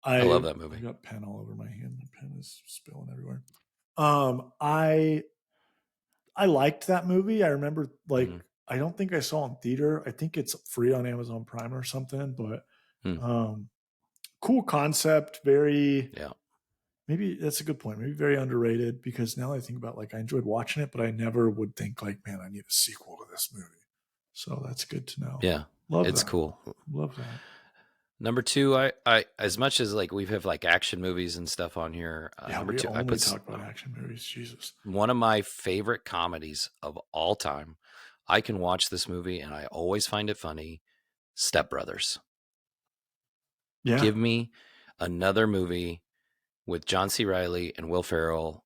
I love that movie. I got pen all over my hand. The pen is spilling everywhere. I liked that movie. I remember I don't think I saw it in theater. I think it's free on Amazon Prime or something, but cool concept. Maybe that's a good point. Maybe very underrated, because now I think about I enjoyed watching it, but I never would think man, I need a sequel to this movie. So that's good to know. Yeah. It's cool. Love that. Number 2, I as much as we have action movies and stuff on here. Number 2, I put talk about action movies. Jesus. One of my favorite comedies of all time. I can watch this movie and I always find it funny. Step Brothers. Yeah. Give me another movie with John C. Reilly and Will Ferrell.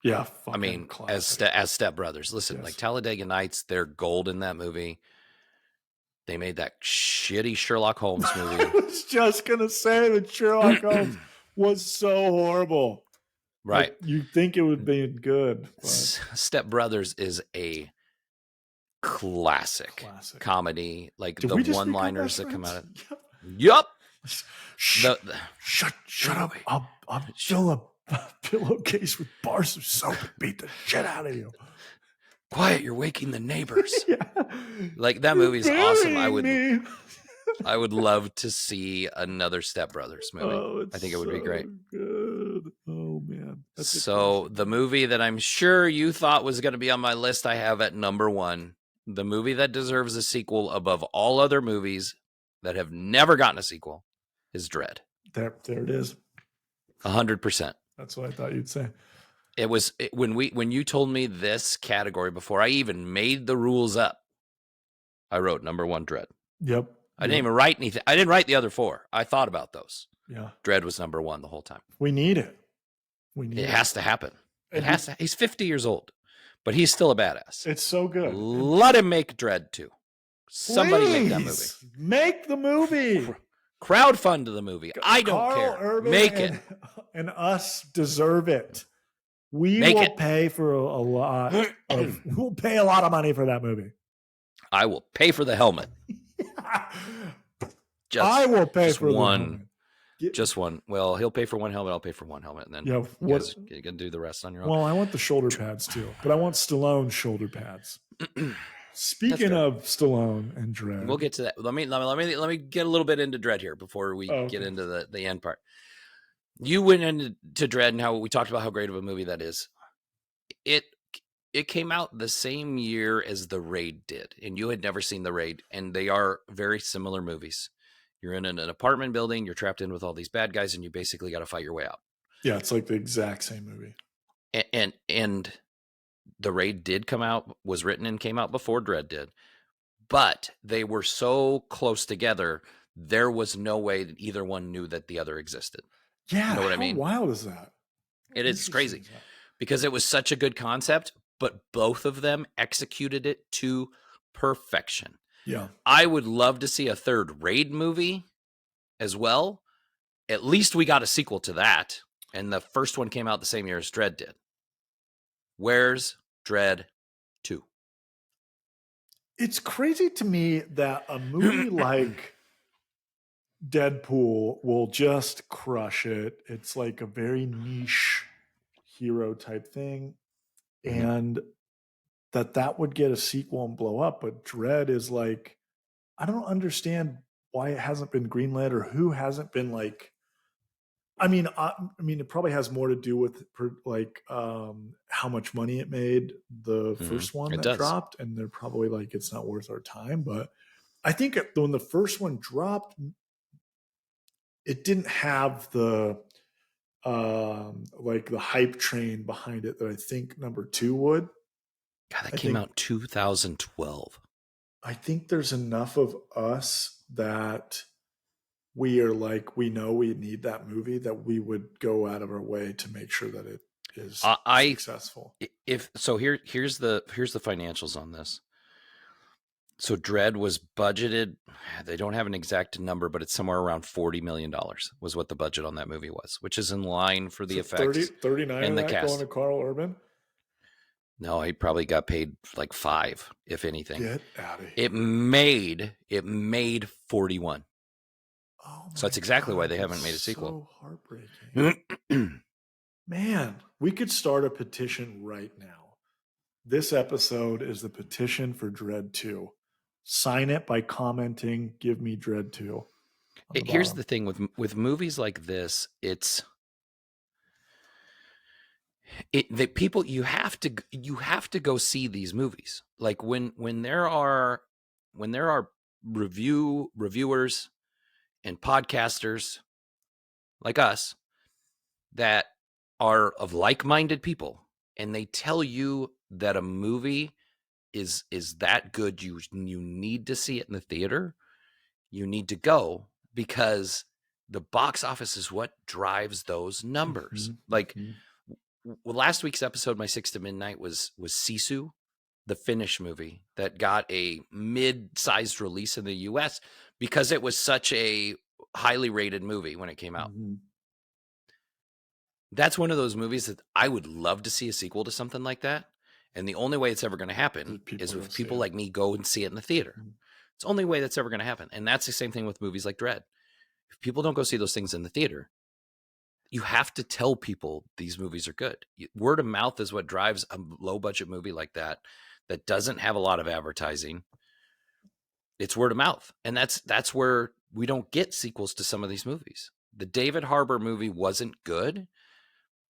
Yeah. I mean, as Step Brothers. Listen, Talladega Nights, they're gold in that movie. They made that shitty Sherlock Holmes movie. I was just going to say that Sherlock Holmes was so horrible. Right. You'd think it would be good. But... Step Brothers is a classic comedy. The one-liners that come out of it. Yep. Shut up. I'll fill a pillowcase with bars of soap and beat the shit out of you. Quiet, you're waking the neighbors. That movie's awesome. I would love to see another Step Brothers movie. I think it would be great. Good. Oh man. So the movie that I'm sure you thought was going to be on my list, I have at number 1. The movie that deserves a sequel above all other movies that have never gotten a sequel is Dredd. There it is. 100%. That's what I thought you'd say. It was when you told me this category before I even made the rules up, I wrote number 1 Dredd. Yep. I didn't even write anything. I didn't write the other 4. I thought about those. Yeah. Dredd was number 1 the whole time. We need it. It has to happen. He's 50 years old, but he's still a badass. It's so good. Let him make Dredd 2. Somebody make that movie. Make the movie. Crowdfund the movie. I don't Carl care. Urban Make it. And us deserve it. We will pay for a lot of we'll pay a lot of money for that movie. I will pay for the helmet. I will pay for one. Just one. Well, he'll pay for one helmet. I'll pay for one helmet, and then you can do the rest on your own. Well, I want the shoulder pads too, but I want Stallone shoulder pads. Speaking of Stallone and Dredd, we'll get to that. Let me get a little bit into Dredd here before we get into the end part. You went into Dredd and how we talked about how great of a movie that is. It came out the same year as The Raid did, and you had never seen The Raid, and they are very similar movies. You're in an apartment building, you're trapped in with all these bad guys, and you basically got to fight your way out. Yeah, it's like the exact same movie. And The Raid was written and came out before Dredd did, but they were so close together, there was no way that either one knew that the other existed. Yeah, you know what I mean? How wild is that? It is crazy because it was such a good concept, but both of them executed it to perfection. Yeah. I would love to see a third Raid movie as well. At least we got a sequel to that. And the first one came out the same year as Dredd did. Where's Dredd 2? It's crazy to me that a movie like Deadpool will just crush it. It's like a very niche, hero type thing, Mm-hmm. and that would get a sequel and blow up. But Dread is like, I don't understand why it hasn't been greenlit or who hasn't been like. I mean, it probably has more to do with like how much money it made the first one It that does. dropped, and they're probably like, it's not worth our time. But I think when the first one dropped, it didn't have the like the hype train behind it that I think number two would. God, that I came think out 2012. I think there's enough of us that we are like, we know we need that movie, that we would go out of our way to make sure that it is successful. If so, here's the financials on this. So Dread was budgeted. They don't have an exact number, but it's somewhere around $40 million was what the budget on that movie was, which is in line for the So effects 39 and of the that going cast. to Carl Urban. No, he probably got paid like 5, if anything. Get out of here. It made 41. Oh, so that's exactly why they haven't made a sequel. So heartbreaking. Man, we could start a petition right now. This episode is the petition for Dread 2. Sign it by commenting, give me Dread 2. Here's the thing with movies like this, people, you have to go see these movies. Like when there are reviewers and podcasters like us that are of like-minded people, and they tell you that a movie is that good, you need to see it in the theater. You need to go, because the box office is what drives those numbers. Well, last week's episode, My Six to Midnight, was Sisu, the Finnish movie that got a mid-sized release in the US because it was such a highly rated movie when it came out. That's one of those movies that I would love to see a sequel to something like that. And the only way it's ever going to happen is if people like me go and see it in the theater. It's the only way that's ever going to happen. And that's the same thing with movies like Dread. If people don't go see those things in the theater, you have to tell people these movies are good. Word of mouth is what drives a low budget movie like that doesn't have a lot of advertising. It's word of mouth. And that's where we don't get sequels to some of these movies. The David Harbour movie wasn't good,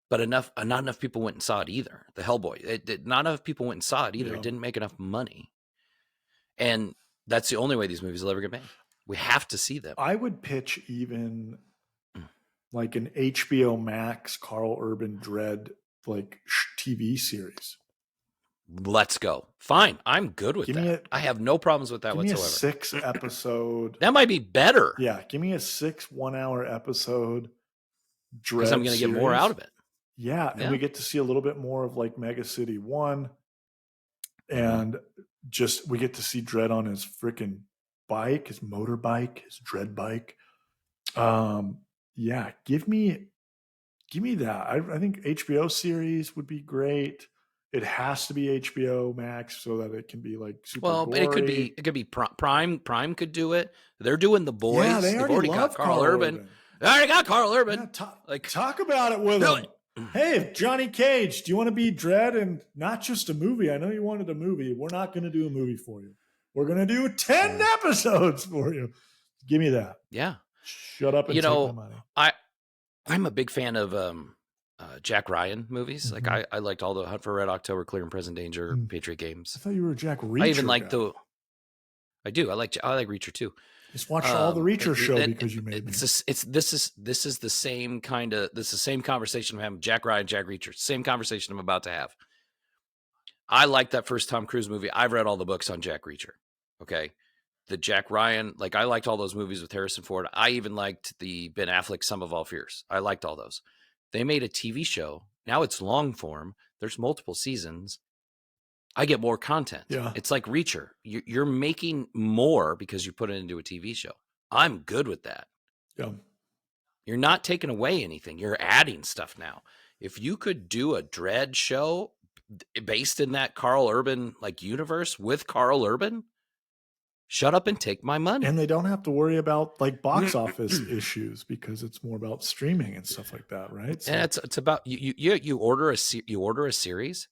but not enough people went and saw it either. The Hellboy, not enough people went and saw it either. Yeah. It didn't make enough money. And that's the only way these movies will ever get made. We have to see them. I would pitch even like an HBO Max Carl Urban Dread like TV series. Let's go. Fine. I'm good with that. I have no problems with that whatsoever. Give me a 6 episode. That might be better. Yeah. Give me a 6 1-hour episode Dread because I'm going to get more out of it. Yeah. And we get to see a little bit more of like Mega City 1. And just we get to see Dread on his freaking bike, his motorbike, his Dread bike. Yeah, give me that. I think HBO series would be great. It has to be HBO Max so that it can be like super gory. But it could be Prime. Prime could do it. They're doing The Boys. Yeah, they've already got Carl Urban. They already got Carl Urban. Yeah, talk about it with them. Hey, Johnny Cage, do you want to be Dread and not just a movie? I know you wanted a movie. We're not going to do a movie for you. We're going to do 10 episodes for you. Give me that. Yeah. Shut up and take my money. I'm a big fan of Jack Ryan movies. Mm-hmm. Like I liked all the Hunt for Red October, Clear and Present Danger, Patriot Games. I thought you were a Jack Reacher. I even like I do. I like Reacher too. Just watch all the Reacher show because you made me. This is the same kind of same conversation I'm having. Jack Ryan, Jack Reacher, same conversation I'm about to have. I like that first Tom Cruise movie. I've read all the books on Jack Reacher. Okay. The Jack Ryan, like I liked all those movies with Harrison Ford. I even liked the Ben Affleck Sum of All Fears. I liked all those. They made a TV show. Now it's long form. There's multiple seasons. I get more content. Yeah. It's like Reacher. You're making more because you put it into a TV show. I'm good with that. Yeah. You're not taking away anything. You're adding stuff now. If you could do a Dread show based in that Carl Urban like universe with Carl Urban, Shut up and take my money. And they don't have to worry about like box office issues because it's more about streaming and stuff like that, right? So, and it's about you order a series.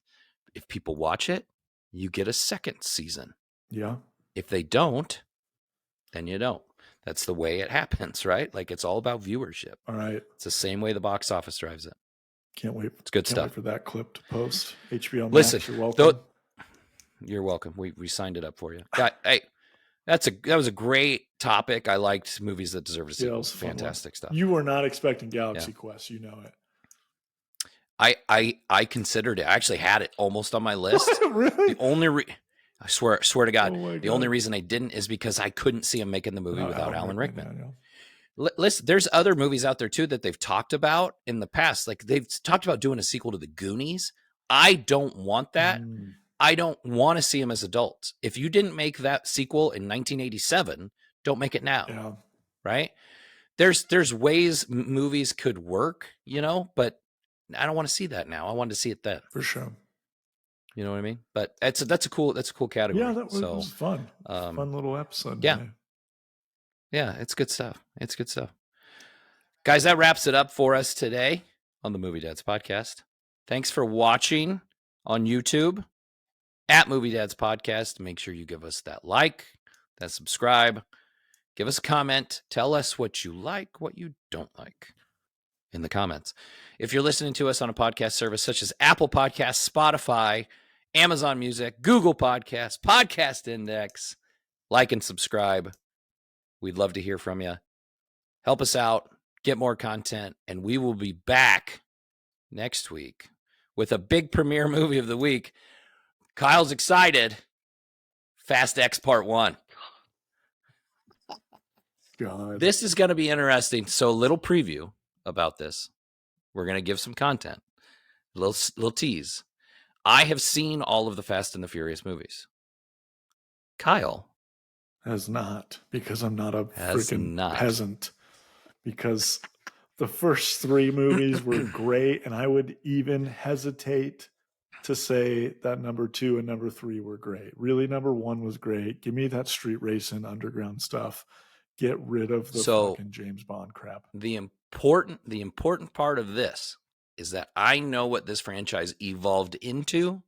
If people watch it, you get a second season. Yeah. If they don't, then you don't. That's the way it happens, right? Like it's all about viewership. All right. It's the same way the box office drives it. Can't wait. It's good Can't stuff. Wait for that clip to post. HBO Max. Listen, you're welcome. You're welcome. We signed it up for you. Hey, that was a great topic. I liked movies that deserve a sequel. Yeah, fantastic stuff. You were not expecting Galaxy Quest, you know it. I considered it. I actually had it almost on my list. Really? The only I swear to God, the only reason I didn't is because I couldn't see him making the movie without Alan Rickman. Listen, there's other movies out there too that they've talked about in the past. Like they've talked about doing a sequel to The Goonies. I don't want that. I don't want to see him as adults. If you didn't make that sequel in 1987, don't make it now. Yeah. Right? There's ways movies could work, but I don't want to see that now. I wanted to see it then. For sure. You know what I mean? But that's a cool category. Yeah, that was fun. Fun little episode. Yeah. Today. Yeah, it's good stuff. It's good stuff. Guys, that wraps it up for us today on the Movie Dads Podcast. Thanks for watching on YouTube at Movie Dads Podcast. Make sure you give us that like, that subscribe. Give us a comment. Tell us what you like, what you don't like in the comments. If you're listening to us on a podcast service such as Apple Podcasts, Spotify, Amazon Music, Google Podcasts, Podcast Index, like and subscribe. We'd love to hear from you. Help us out, get more content, and we will be back next week with a big premiere movie of the week. Kyle's excited. Fast X Part 1. God. This is going to be interesting. So a little preview about this. We're going to give some content. A little tease. I have seen all of the Fast and the Furious movies. Kyle has not, because I'm not a freaking peasant. Because the first 3 movies were great, and I would even hesitate to say that number 2 and number 3 were great. Really, number 1 was great. Give me that street racing underground stuff. Get rid of the fucking James Bond crap. The important part of this is that I know what this franchise evolved into,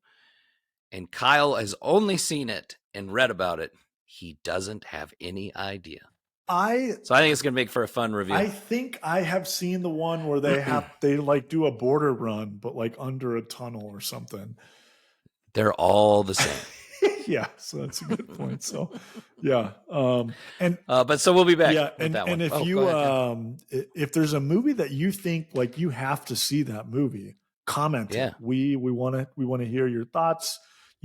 and Kyle has only seen it and read about it. He doesn't have any idea. So I think it's going to make for a fun review. I think I have seen the one where they like do a border run, but like under a tunnel or something. They're all the same. Yeah, so that's a good point. So, yeah, but so we'll be back. Yeah, with that one. And if if there's a movie that you think like you have to see that movie, comment. Yeah, we want to hear your thoughts.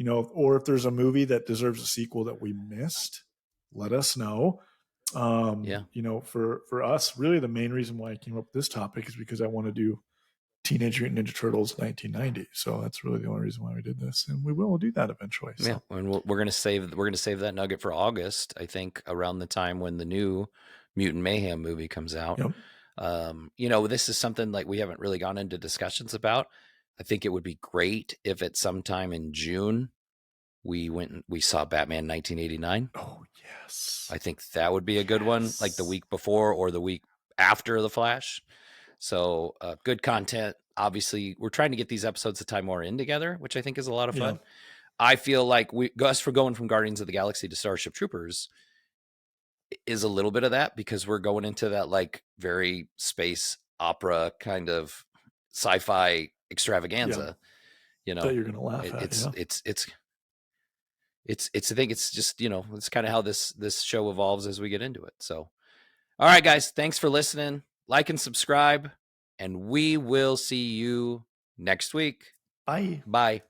Or if there's a movie that deserves a sequel that we missed, let us know. For us, really the main reason why I came up with this topic is because I want to do Teenage Mutant Ninja Turtles 1990. So that's really the only reason why we did this, and we will do that eventually. So. Yeah, and we're gonna save that nugget for August. I think around the time when the new Mutant Mayhem movie comes out. Yep. This is something like we haven't really gone into discussions about. I think it would be great if at some time in June we went and we saw Batman 1989. Oh yes, I think that would be a good one, like the week before or the week after The Flash. So good content. Obviously, we're trying to get these episodes to tie more in together, which I think is a lot of fun. Yeah. I feel like us for going from Guardians of the Galaxy to Starship Troopers is a little bit of that, because we're going into that like very space opera kind of sci-fi extravaganza. That you're gonna laugh at. It's I think it's just it's kind of how this show evolves as we get into it. So, all right, guys, thanks for listening. Like and subscribe, and we will see you next week. Bye. Bye.